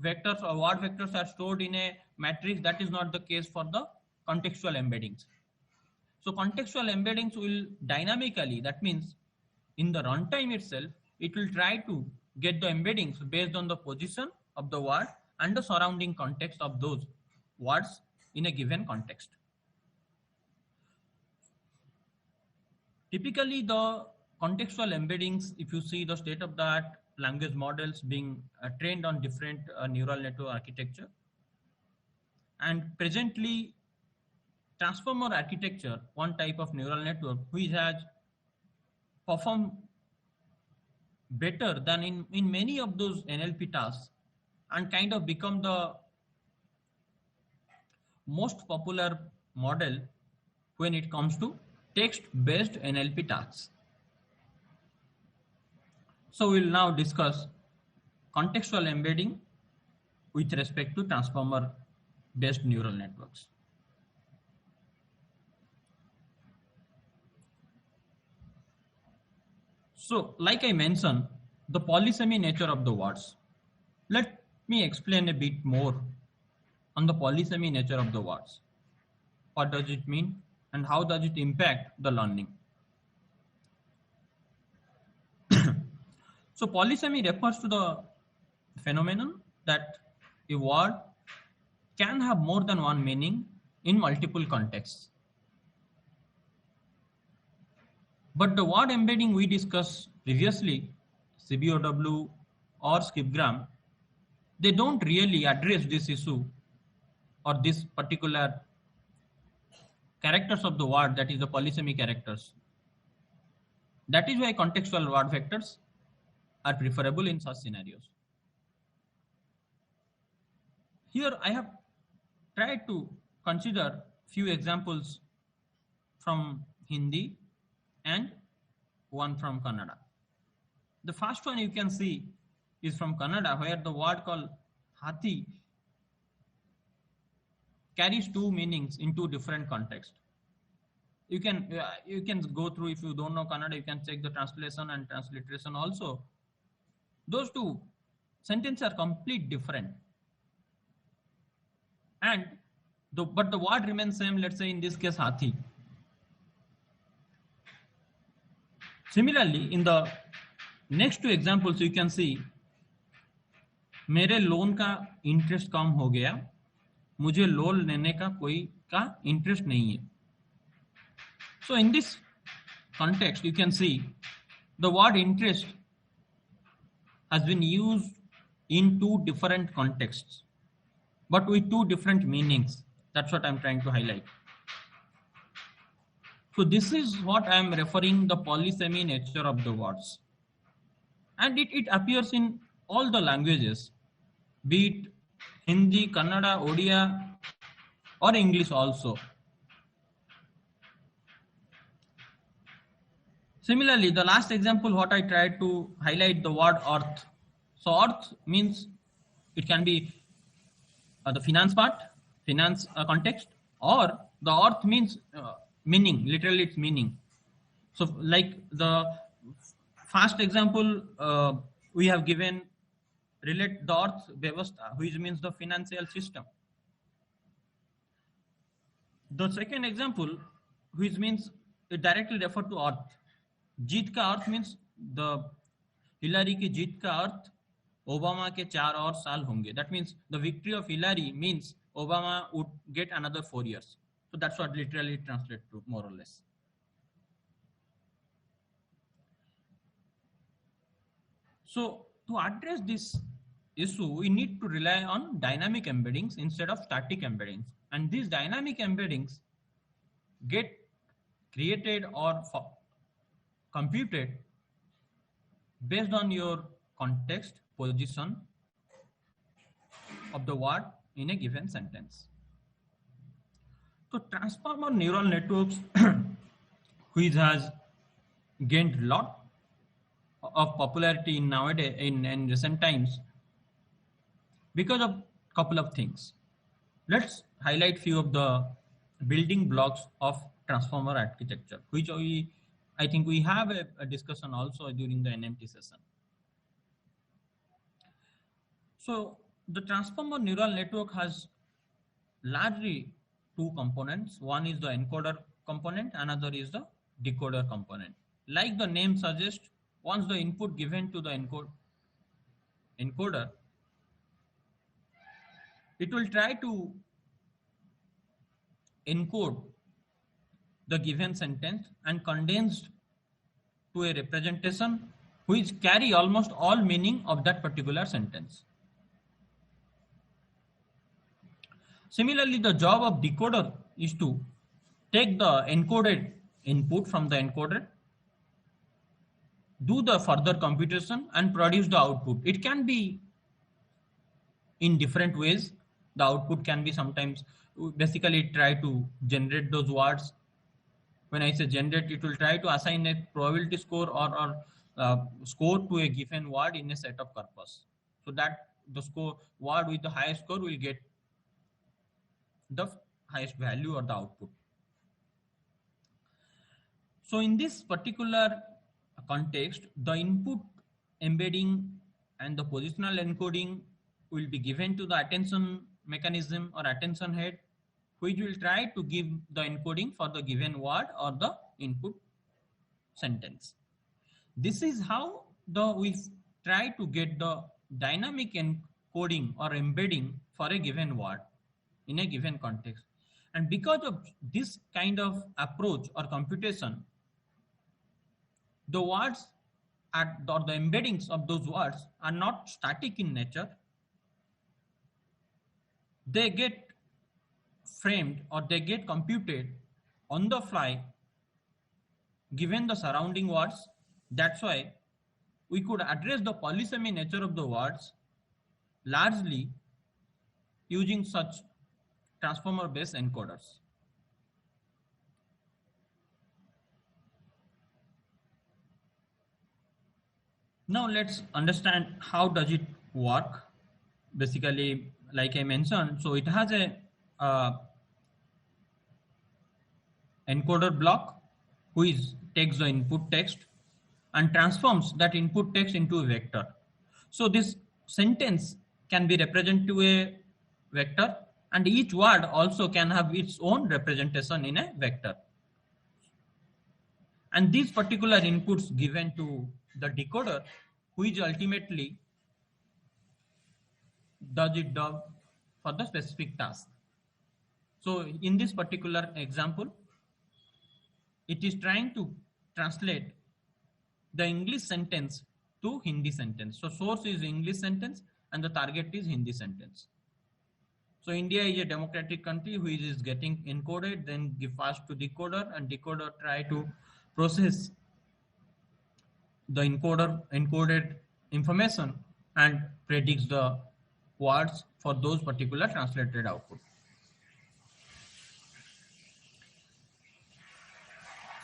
vectors or word vectors are stored in a matrix. That is not the case for the contextual embeddings. So contextual embeddings will dynamically, that means in the runtime itself, it will try to get the embeddings based on the position of the word and the surrounding context of those words in a given context. Typically, the contextual embeddings, if you see the state-of-the-art language models being trained on different neural network architecture, and presently transformer architecture, one type of neural network which has performed better than in many of those NLP tasks and kind of become the most popular model when it comes to text-based NLP tasks. So we'll now discuss contextual embedding with respect to transformer-based neural networks. So, like I mentioned, the polysemy nature of the words. Let me explain a bit more on the polysemy nature of the words. What does it mean and how does it impact the learning? So polysemy refers to the phenomenon that a word can have more than one meaning in multiple contexts. But the word embedding we discussed previously, CBOW or skipgram, they don't really address this issue or this particular characters of the word, that is the polysemy characters. That is why contextual word vectors are preferable in such scenarios. Here I have tried to consider few examples from Hindi and one from Kannada. The first one you can see is from Kannada, where the word called Hathi carries two meanings in two different contexts. You can go through, if you don't know Kannada, you can check the translation and transliteration also. Those two sentences are completely different. and but the word remains same. Let's say in this case hathi. Similarly, in the next two examples, you can see मेरे loan का interest कम हो गया, मुझे loan लेने का कोई का interest नहीं है. So in this context, you can see the word interest has been used in two different contexts, but with two different meanings. That's what I'm trying to highlight. So this is what I'm referring the polysemy nature of the words. And it appears in all the languages, be it Hindi, Kannada, Odia, or English also. Similarly, the last example, what I tried to highlight the word earth. So earth means it can be the finance part, finance context, or the earth means meaning, literally its meaning. So like the first example we have given, relate the earth vyavastha, which means the financial system. The second example, which means it directly refer to earth. जीत का अर्थ means the Hilari की जीत का अर्थ Obama के 4 और साल होंगे. That means the victory of Hilari means Obama would get another 4 years. So that's what literally translate to, more or less. So to address this issue, we need to rely on dynamic embeddings instead of static embeddings. And these dynamic embeddings get created or computed based on your context, position of the word in a given sentence. So transformer neural networks, which has gained a lot of popularity in nowadays in recent times because of a couple of things. Let's highlight few of the building blocks of transformer architecture, which I think we have a discussion also during the NMT session. So the transformer neural network has largely two components. One is the encoder component, another is the decoder component. Like the name suggests, once the input given to the encoder, it will try to encode the given sentence and condensed to a representation which carry almost all meaning of that particular sentence. Similarly, the job of decoder is to take the encoded input from the encoder, do the further computation and produce the output. It can be in different ways. The output can be sometimes basically try to generate those words. When I say generate, it will try to assign a probability score or score to a given word in a set of corpus. So that the word with the highest score will get the highest value or the output. So in this particular context, the input embedding and the positional encoding will be given to the attention mechanism or attention head, which will try to give the encoding for the given word or the input sentence. This is how we try to get the dynamic encoding or embedding for a given word in a given context. And because of this kind of approach or computation, the words or the embeddings of those words are not static in nature. They get framed or they get computed on the fly given the surrounding words. That's why we could address the polysemy nature of the words largely using such transformer based encoders. Now let's understand how does it work. Basically, like I mentioned, so it has a encoder block which takes the input text and transforms that input text into a vector. So this sentence can be represented to a vector And each word also can have its own representation in a vector. And these particular inputs given to the decoder, which ultimately does its job for the specific task. So in this particular example, it is trying to translate the English sentence to Hindi sentence. So source is English sentence and the target is Hindi sentence. So India is a democratic country which is getting encoded, then give passed to decoder, and decoder try to process the encoded information and predicts the words for those particular translated output.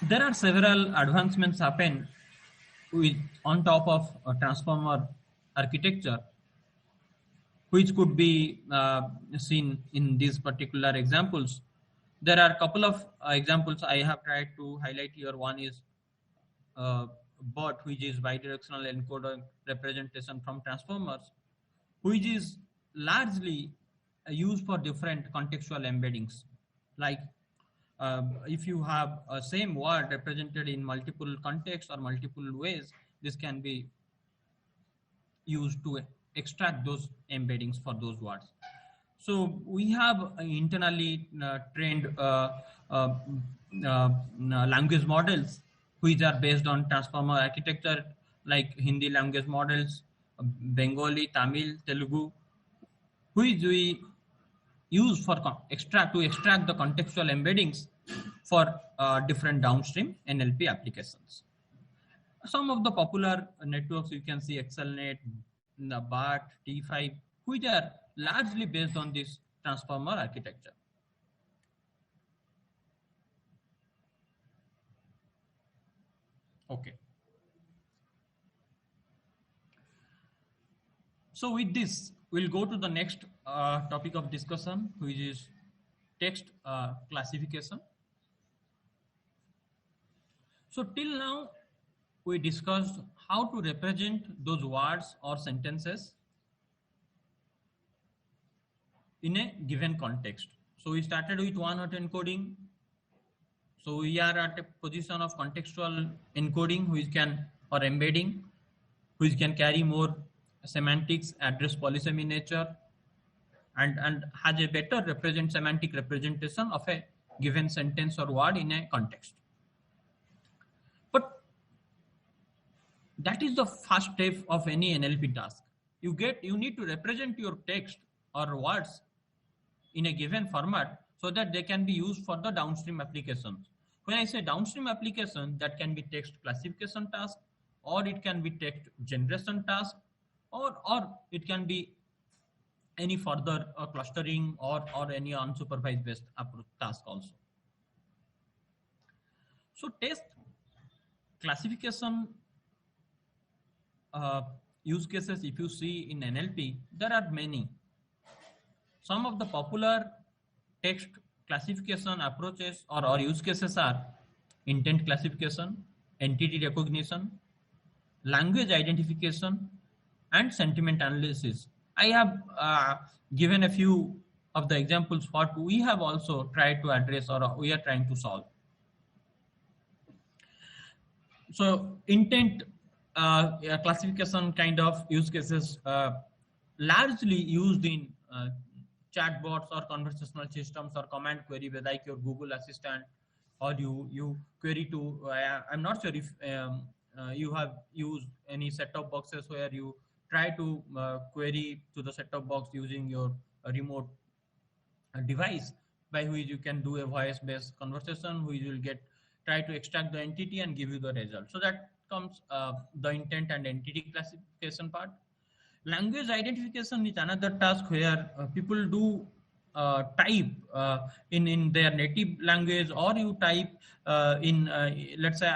There are several advancements happen with on top of a transformer architecture, which could be seen in these particular examples. There are a couple of examples I have tried to highlight here. One is BERT, which is bidirectional encoder representation from transformers, which is largely used for different contextual embeddings. Like if you have a same word represented in multiple contexts or multiple ways, this can be used to extract those embeddings for those words. So we have internally trained language models which are based on transformer architecture, like Hindi language models, Bengali, Tamil, Telugu, which we use for extract the contextual embeddings for different downstream NLP applications. Some of the popular networks you can see XLNet, BART, T5, which are largely based on this transformer architecture. Okay. So with this, we'll go to the next topic of discussion, which is text classification. So till now, we discussed how to represent those words or sentences in a given context. So we started with one-hot encoding. So we are at a position of contextual encoding, which can, or embedding, which can carry more semantics, address polysemy nature, and has a better semantic representation of a given sentence or word in a context. But that is the first step of any NLP task. You need to represent your text or words in a given format so that they can be used for the downstream applications. When I say downstream application, that can be text classification task, or it can be text generation task, or it can be any further clustering or any unsupervised based task also. So text classification use cases, if you see in NLP, there are many. Some of the popular text classification approaches or use cases are intent classification, entity recognition, language identification, and sentiment analysis. I have given a few of the examples what we have also tried to address or we are trying to solve. So intent classification kind of use cases largely used in chatbots or conversational systems or command query like your Google Assistant, or you query to, I'm not sure if you have used any set-top boxes where you try to query to the set-top box using your remote device, by which you can do a voice-based conversation, which will try to extract the entity and give you the result. So that comes the intent and entity classification part. Language identification is another task where people do type in their native language, or you type in let's say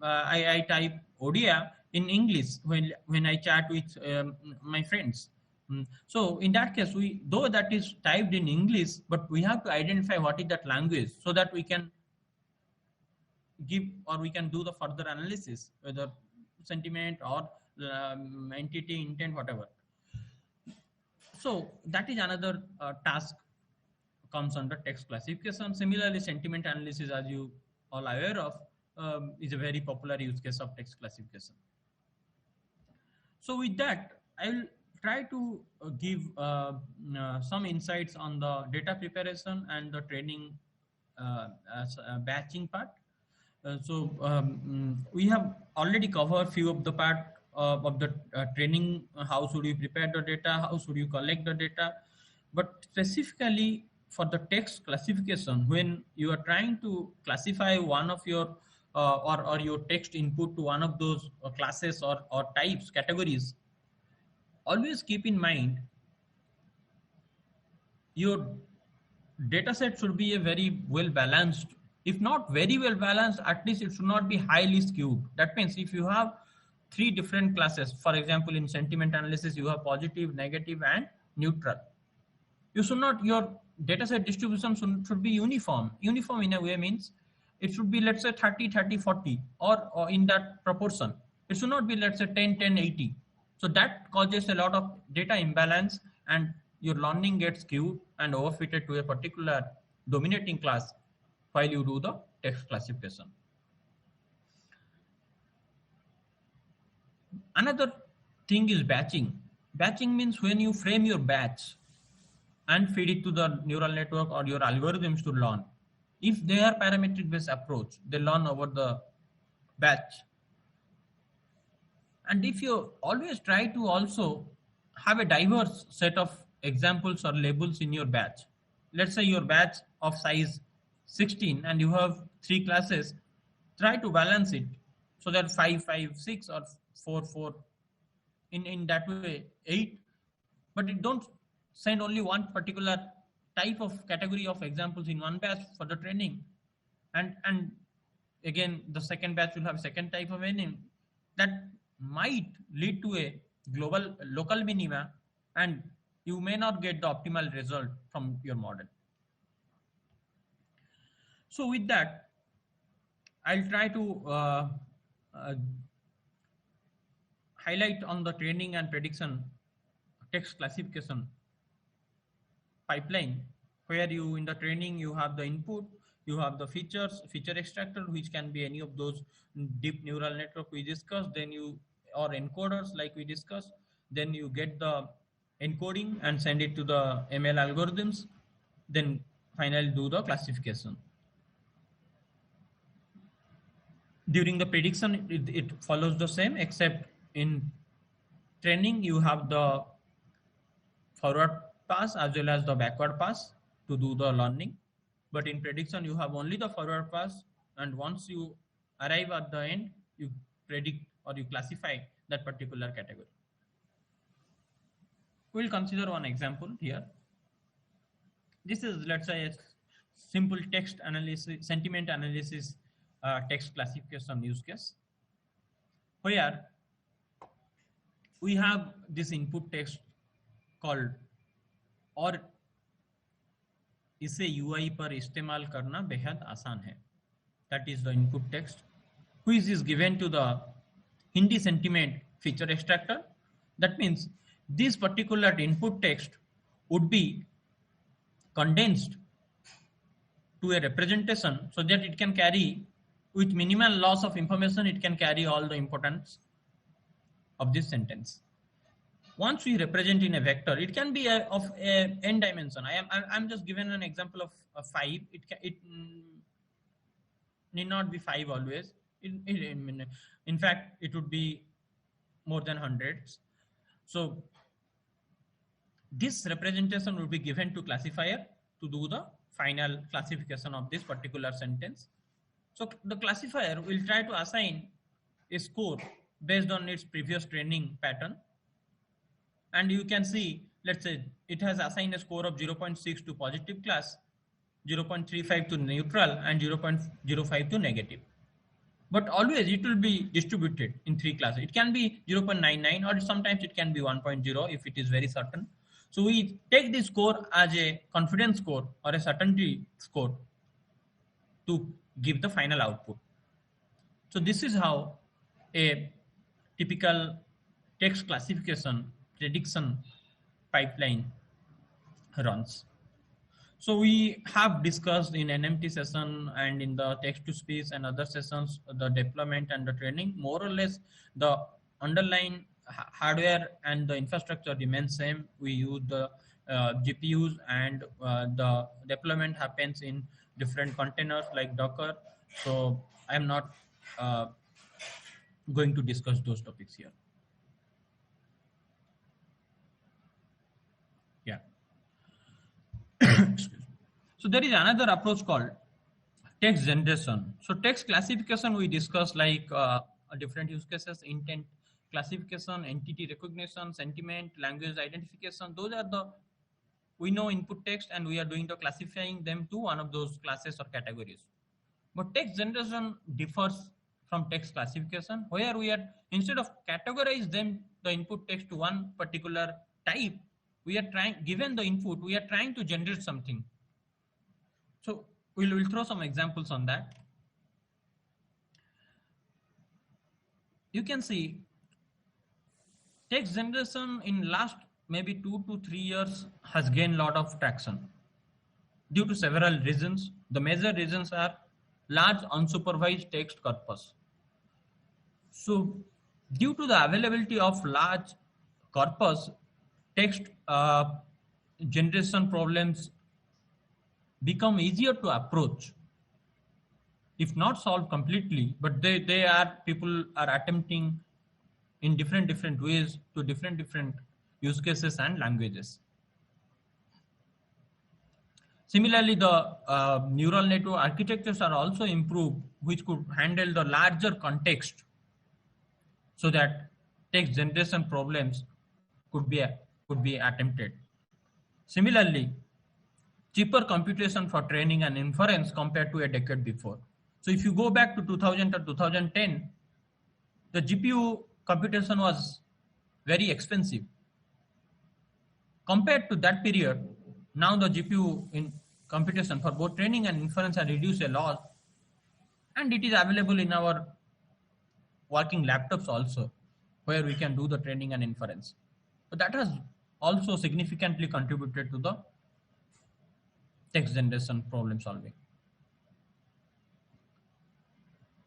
I type Odia in English when I chat with my friends. So in that case, though that is typed in English, but we have to identify what is that language so that we can give, or we can do the further analysis, whether sentiment or entity, intent, whatever. So that is another task comes under text classification. Similarly, sentiment analysis, as you all are aware of, is a very popular use case of text classification. So with that, I'll try to give some insights on the data preparation and the training as batching part. We have already covered few of the part of the training. How should you prepare the data? How should you collect the data? But specifically for the text classification, when you are trying to classify one of your or your text input to one of those classes or types, categories, always keep in mind your data set should be a very well balanced. If not very well balanced, at least it should not be highly skewed. That means if you have 3 different classes, for example, in sentiment analysis, you have positive, negative, and neutral. You should not, your data set distribution should be uniform. Uniform in a way means it should be, let's say 30, 30, 40, or in that proportion. It should not be, let's say 10, 10, 80. So that causes a lot of data imbalance and your learning gets skewed and overfitted to a particular dominating class while you do the text classification. Another thing is batching. Batching means when you frame your batch and feed it to the neural network or your algorithms to learn. If they are parametric based approach, they learn over the batch. And if you always try to also have a diverse set of examples or labels in your batch, let's say your batch of size 16 and you have 3 classes, try to balance it so that 5, 5, 6 or 4, 4 in that way 8, but it don't send only one particular type of category of examples in one batch for the training, and again the second batch will have second type of training. That might lead to a local minima, and you may not get the optimal result from your model. So with that, I'll try to highlight on the training and prediction text classification pipeline, where you in the training you have the input, you have the feature extractor, which can be any of those deep neural network we discussed, then you or encoders like we discussed, then you get the encoding and send it to the ML algorithms, then finally do the classification. During the prediction, it follows the same, except in training you have the forward pass as well as the backward pass to do the learning. But in prediction, you have only the forward pass, and once you arrive at the end, you predict or you classify that particular category. We'll consider one example here. This is, let's say, a simple text analysis, sentiment analysis, text classification use case, where we have this input text called और इसे UI पर इस्तेमाल करना बेहद आसान है. That is the input text, which is given to the Hindi sentiment feature extractor. That means this particular input text would be condensed to a representation so that it can carry, with minimal loss of information, it can carry all the importance of this sentence. Once we represent in a vector, it can be of n dimension. I'm just given an example of 5. It need not be 5 always. In fact, it would be more than hundreds. So this representation will be given to classifier to do the final classification of this particular sentence. So the classifier will try to assign a score based on its previous training pattern. And you can see, let's say it has assigned a score of 0.6 to positive class, 0.35 to neutral, and 0.05 to negative. But always it will be distributed in 3 classes. It can be 0.99 or sometimes it can be 1.0 if it is very certain. So we take this score as a confidence score or a certainty score to give the final output. So this is how a typical text classification prediction pipeline runs. So we have discussed in NMT session and in the text-to-speech and other sessions, the deployment and the training. More or less, the underlying hardware and the infrastructure remains same. We use the GPUs, and the deployment happens in different containers like Docker. So I'm not going to discuss those topics here. Yeah. So there is another approach called text generation. So text classification we discussed, like different use cases: intent classification, entity recognition, sentiment, language identification. Those are the, we know input text and we are doing the classifying them to one of those classes or categories. But text generation differs from text classification, where we are, instead of categorize them, the input text to one particular type, we are trying, given the input, we are trying to generate something. So we'll throw some examples on that. You can see text generation in last maybe 2 to 3 years has gained a lot of traction due to several reasons. The major reasons are large unsupervised text corpus. So due to the availability of large corpus, text generation problems become easier to approach, if not solved completely, but people are attempting in different ways to different use cases and languages. Similarly, the neural network architectures are also improved, which could handle the larger context, so that text generation problems could be attempted. Similarly, cheaper computation for training and inference compared to a decade before. So if you go back to 2000 or 2010, the GPU computation was very expensive. Compared to that period, now the GPU in computation for both training and inference are reduced a lot, and it is available in our working laptops also, where we can do the training and inference. But that has also significantly contributed to the text generation problem solving.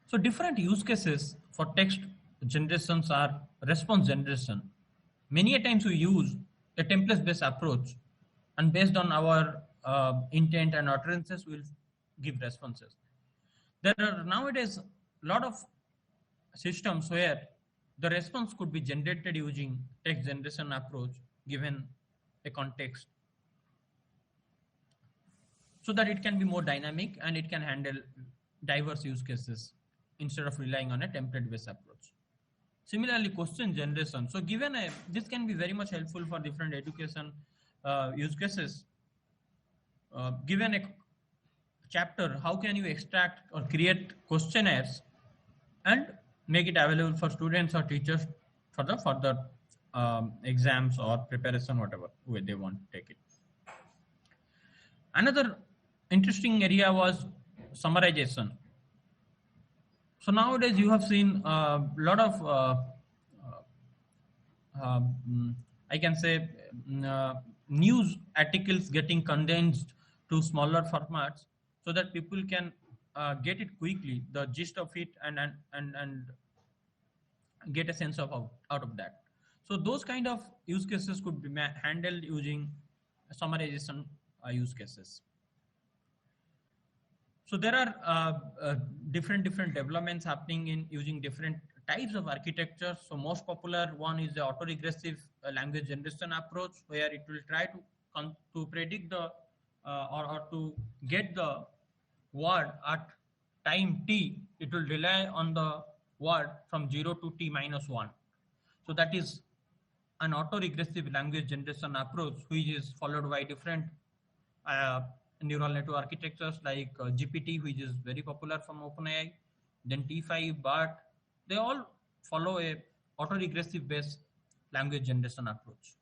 So different use cases for text generations are response generation. Many a times we use a template-based approach, and based on our intent and utterances, we'll give responses. There are nowadays a lot of systems where the response could be generated using text generation approach given a context, so that it can be more dynamic and it can handle diverse use cases instead of relying on a template-based approach. Similarly, question generation. So given this can be very much helpful for different education use cases. Given a chapter, how can you extract or create questionnaires and make it available for students or teachers for the further exams or preparation, whatever way they want to take it. Another interesting area was summarization. So nowadays you have seen a lot of, I can say, news articles getting condensed to smaller formats, so that people can get it quickly, the gist of it, and get a sense of out of that. So those kind of use cases could be handled using summarization use cases. So there are different developments happening in using different types of architecture. So most popular one is the autoregressive language generation approach, where it will try to predict the or to get the word at time t. It will rely on the word from 0 to t minus 1. So that is an autoregressive language generation approach, which is followed by different neural network architectures like GPT, which is very popular from OpenAI, then T5, BART. They all follow a autoregressive based language generation approach.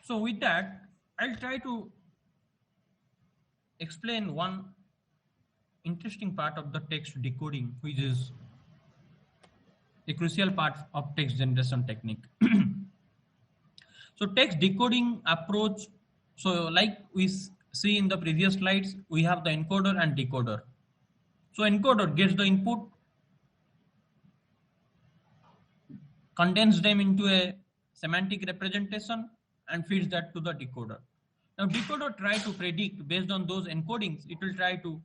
So with that, I'll try to explain one interesting part of the text decoding, which is a crucial part of text generation technique. So text decoding approach. So like we see in the previous slides, we have the encoder and decoder. So encoder gets the input, condenses them into a semantic representation and feeds that to the decoder. Now decoder try to predict based on those encodings, it will try to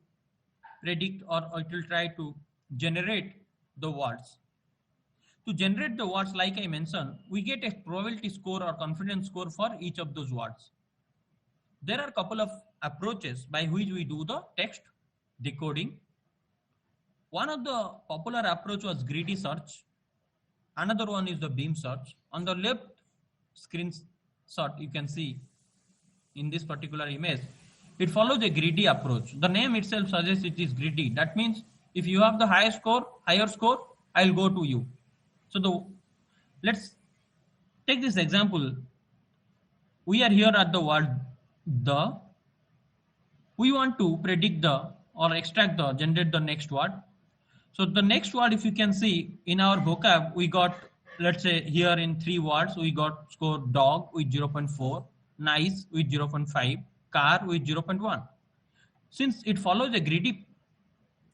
predict or it will try to generate the words. To generate the words, like I mentioned, we get a probability score or confidence score for each of those words. There are a couple of approaches by which we do the text decoding. One of the popular approach was greedy search. Another one is the beam search. On the left screenshot, you can see in this particular image, it follows a greedy approach. The name itself suggests it is greedy. That means if you have the higher score, I'll go to you. So let's take this example. We are here at the word the. We want to predict the or extract the, generate the next word. So the next word, if you can see in our vocab, we got, let's say here in 3 words, we got score dog with 0.4, nice with 0.5, car with 0.1. Since it follows a greedy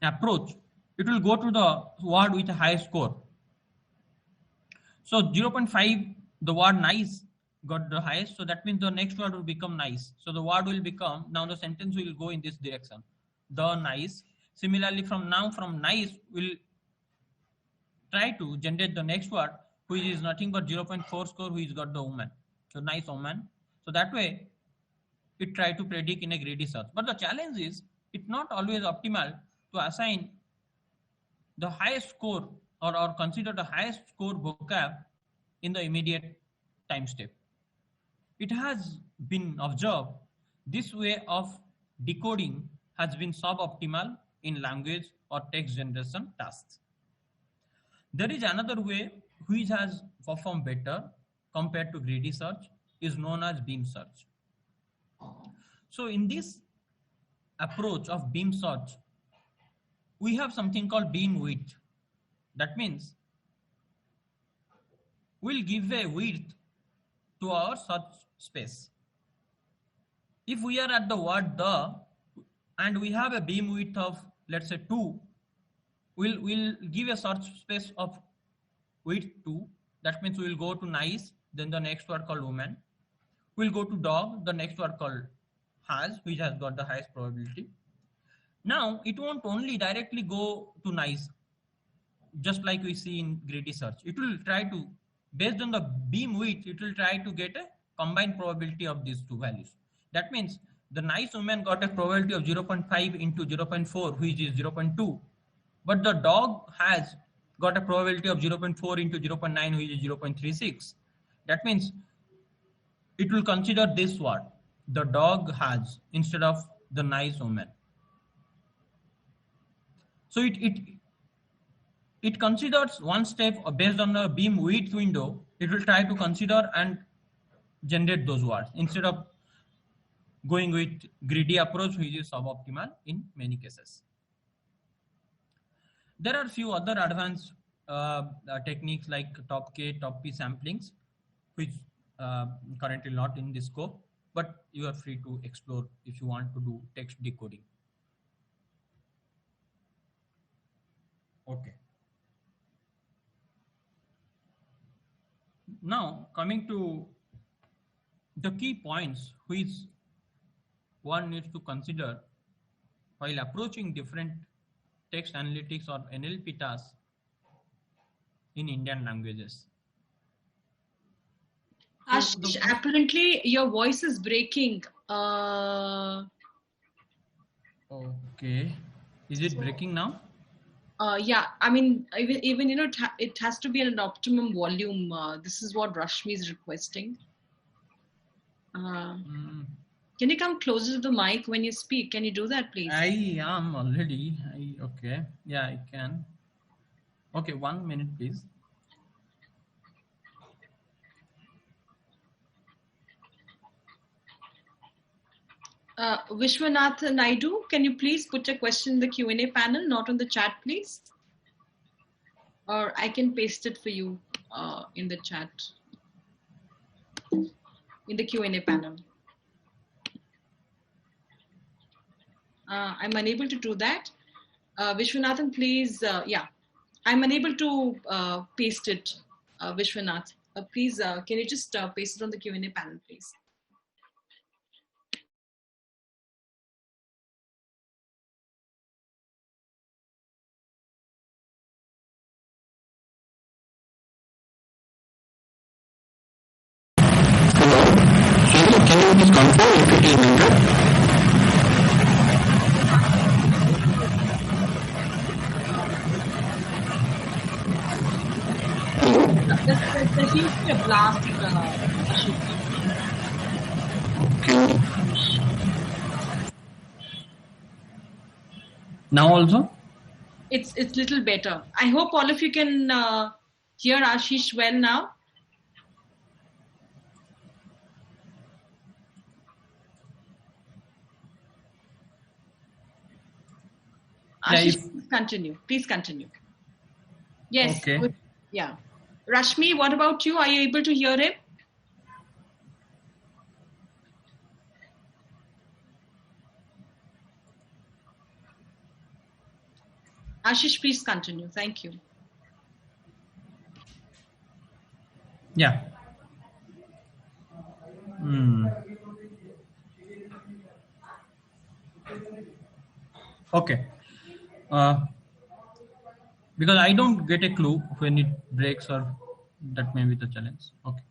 approach, it will go to the word with a high score. So 0.5, the word nice got the highest. So that means the next word will become nice. So the word will become, now the sentence will go in this direction, the nice. Similarly, from nice, we'll try to generate the next word, which is nothing but 0.4 score, which got the woman. So nice woman. So that way, it try to predict in a greedy search. But the challenge is, it's not always optimal to assign the highest score or consider the highest score vocab in the immediate time step. It has been observed this way of decoding has been suboptimal in language or text generation tasks. There is another way which has performed better compared to greedy search, is known as beam search. So in this approach of beam search, we have something called beam width. That means we'll give a width to our search space. If we are at the word the and we have a beam width of, let's say 2, we'll give a search space of width 2. That means we'll go to nice, then the next word called woman. We'll go to dog, the next word called has, which has got the highest probability. Now it won't only directly go to nice, just like we see in greedy search. It will try to, based on the beam width, it will try to get a combined probability of these 2 values. That means the nice woman got a probability of 0.5 into 0.4, which is 0.2. But the dog has got a probability of 0.4 into 0.9, which is 0.36. That means it will consider this word, the dog has, instead of the nice woman. So it considers one step based on the beam width window. It will try to consider and generate those words instead of going with greedy approach, which is suboptimal in many cases. There are few other advanced techniques like top K, top P samplings, which currently not in this scope, but you are free to explore if you want to do text decoding. Okay. Now coming to the key points which one needs to consider while approaching different text analytics or NLP tasks in Indian languages. Ashish, apparently your voice is breaking. Okay. Is it breaking now? Yeah, I mean, even you know, it has to be at an optimum volume. This is what Rashmi is requesting. Can you come closer to the mic when you speak? Can you do that, please? I am already. Okay. Yeah, I can. Okay, 1 minute, please. Vishwanath Naidu, can you please put your question in the Q&A panel, not on the chat, please? Or I can paste it for you in the chat. in the Q&A panel. I'm unable to do that. Vishwanathan, please, yeah, I'm unable to paste it, Vishwanath. Please, can you just paste it on the Q&A panel, please? Can you please confirm if it is muted? There seems to be a blast, Ashish. Now also? It's little better. I hope all of you can hear Ashish well now. Ashish, please continue. Please continue. Yes. Okay. Good. Yeah. Rashmi, what about you? Are you able to hear him? Ashish, please continue. Thank you. Yeah. Okay. Because I don't get a clue when it breaks, or that may be the challenge. Okay.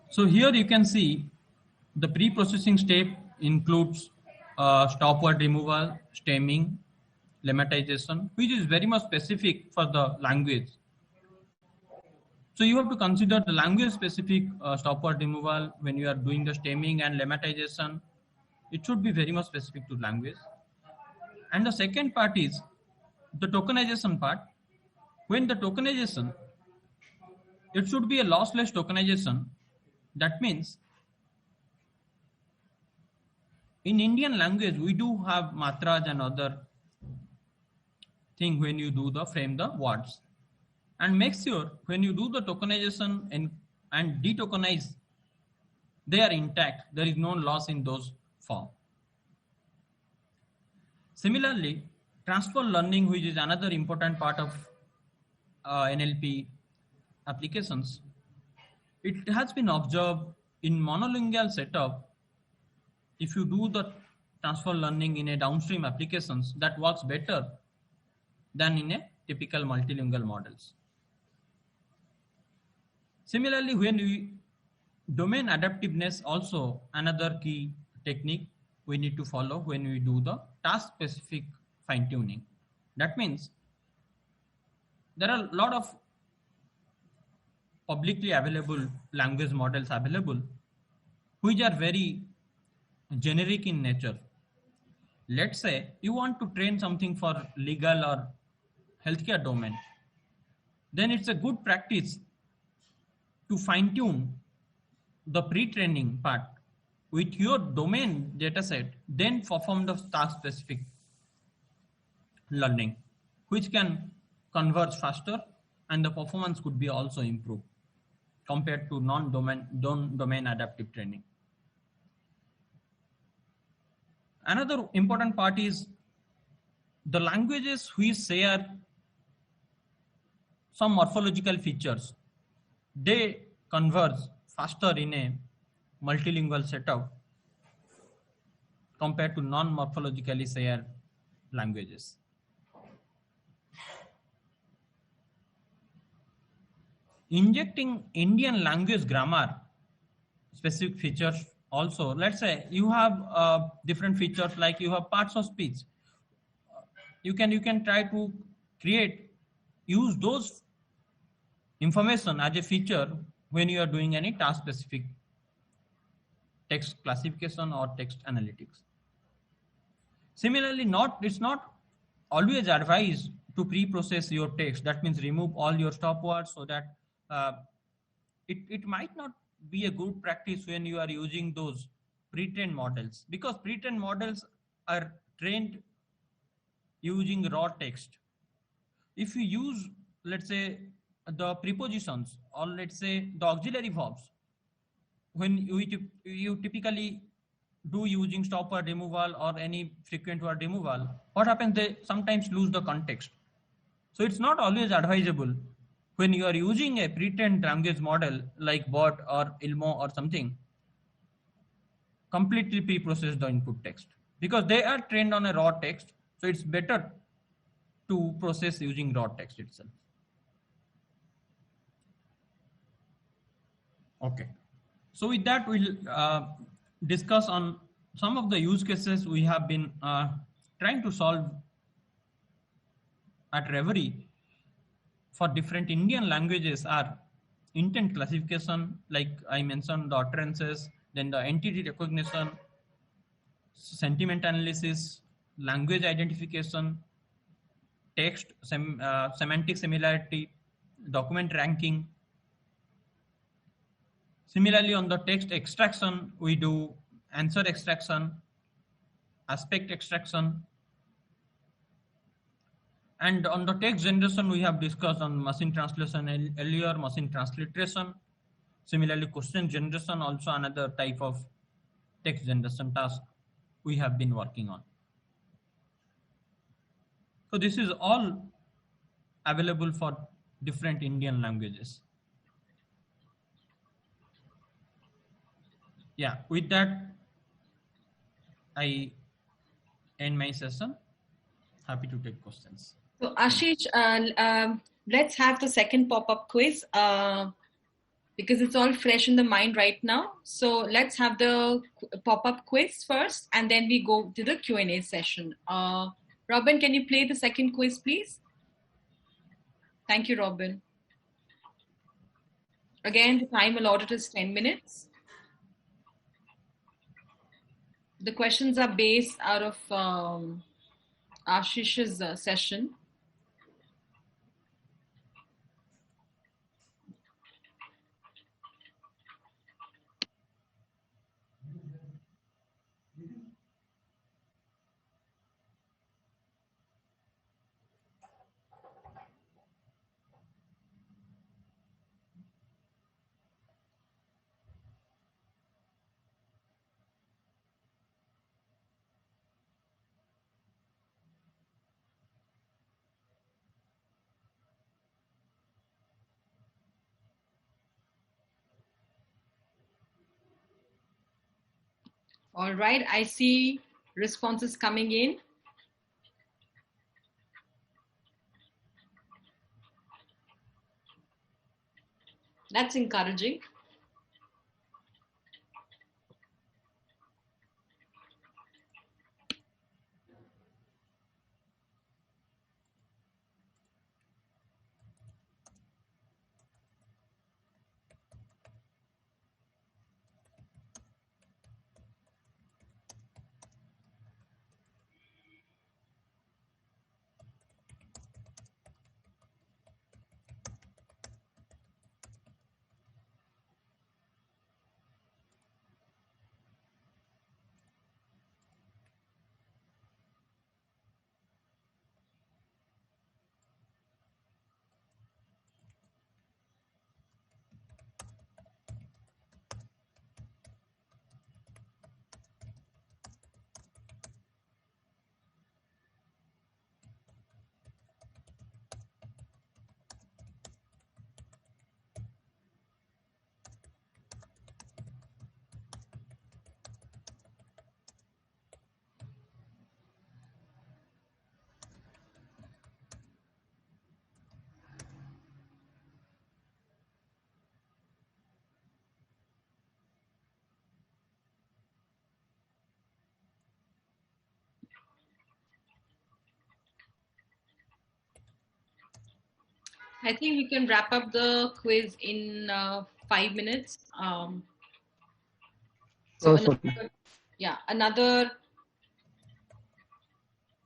So here you can see the pre-processing step includes stop word removal, stemming, lemmatization, which is very much specific for the language. So you have to consider the language specific stop word removal when you are doing the stemming and lemmatization. It should be very much specific to language. And the second part is the tokenization part. When the tokenization, it should be a lossless tokenization. That means in Indian language, we do have matras and other thing when you do the frame the words. And make sure when you do the tokenization and detokenize, they are intact. There is no loss in those form. Similarly, transfer learning, which is another important part of NLP applications, it has been observed in monolingual setup. If you do the transfer learning in a downstream applications, that works better than in a typical multilingual models. Similarly, when we domain adaptiveness, also another key technique we need to follow when we do the task specific fine tuning. That means there are a lot of publicly available language models available, which are very generic in nature. Let's say you want to train something for legal or healthcare domain, then it's a good practice to fine tune the pre-training part with your domain dataset, then perform the task specific learning, which can converge faster and the performance could be also improved compared to non-domain adaptive training. Another important part is the languages which share some morphological features. They converge faster in a multilingual setup compared to non-morphologically shared languages. Injecting Indian language grammar specific features also. Let's say you have different features, like you have parts of speech. You can try to use those information as a feature when you are doing any task specific text classification or text analytics. Similarly, it's not always advised to pre-process your text. That means remove all your stop words, so that it might not be a good practice when you are using those pre-trained models, because pre-trained models are trained using raw text. If you use, let's say, the prepositions, or let's say the auxiliary verbs, when you typically do using stop word removal or any frequent word removal, what happens? They sometimes lose the context. So it's not always advisable when you are using a pre-trained language model like BOT or ILMO or something, completely pre-process the input text because they are trained on a raw text. So it's better to process using raw text itself. Okay. So with that, we'll discuss on some of the use cases we have been trying to solve at Reverie for different Indian languages are intent classification, like I mentioned, the utterances, then the entity recognition, sentiment analysis, language identification, text semantic similarity, document ranking. Similarly, on the text extraction, we do answer extraction, aspect extraction. And on the text generation, we have discussed on machine translation earlier, machine transliteration. Similarly, question generation, also another type of text generation task we have been working on. So this is all available for different Indian languages. Yeah, with that, I end my session. Happy to take questions. So Ashish, let's have the second pop-up quiz because it's all fresh in the mind right now. So let's have the pop-up quiz first, and then we go to the Q&A session. Robin, can you play the second quiz, please? Thank you, Robin. Again, the time allotted is 10 minutes. The questions are based out of Ashish's session. All right, I see responses coming in. That's encouraging. I think we can wrap up the quiz in 5 minutes. So another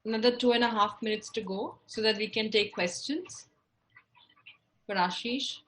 2.5 minutes to go so that we can take questions for Ashish.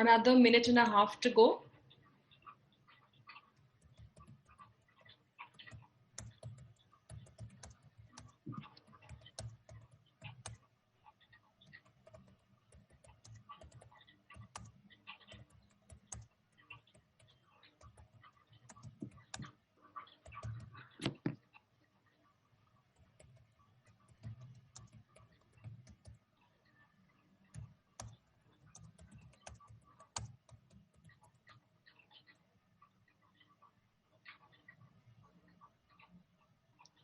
Another minute and a half to go.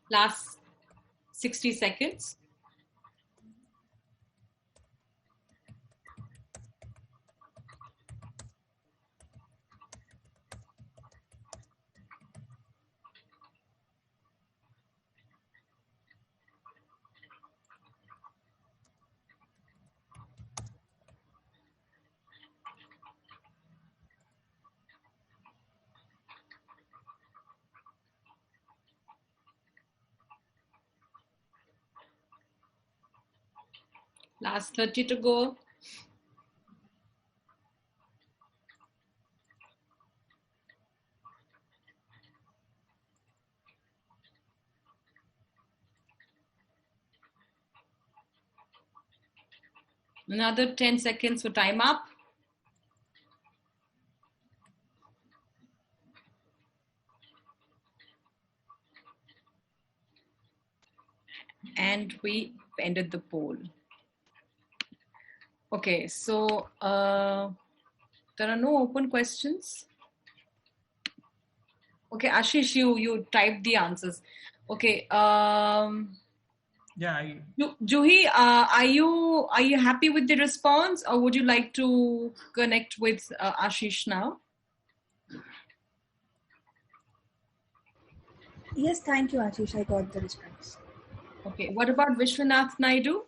Last 60 seconds. Last 30 to go. Another 10 seconds for time up. And we ended the poll. Okay, so there are no open questions. Okay, Ashish, you typed the answers. Okay. Yeah. Juhi, are you happy with the response, or would you like to connect with Ashish now? Yes, thank you, Ashish. I got the response. Okay. What about Vishwanath Naidu?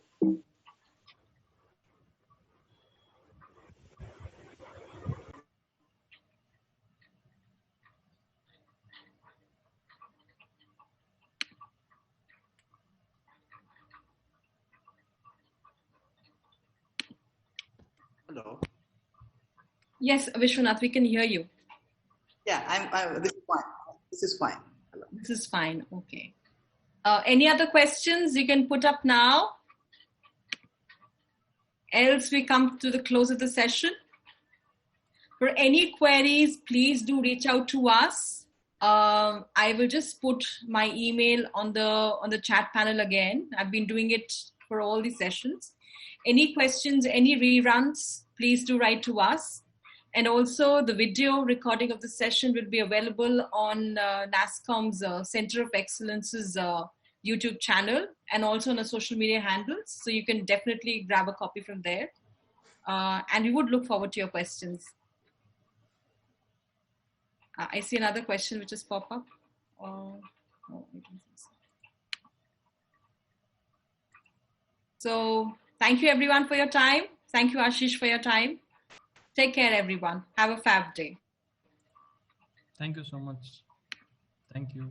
Hello. Yes, Vishwanath, we can hear you. Yeah, this is fine. This is fine. Hello. This is fine. Okay. Any other questions you can put up now? Else we come to the close of the session. For any queries, please do reach out to us. I will just put my email on the chat panel again. I've been doing it for all the sessions. Any questions, any reruns, please do write to us. And also the video recording of the session will be available on NASSCOM's Center of Excellence's YouTube channel and also on our social media handles. So you can definitely grab a copy from there. And we would look forward to your questions. I see another question which has popped up. So thank you everyone for your time. Thank you Ashish for your time. Take care everyone. Have a fab day. Thank you so much. Thank you.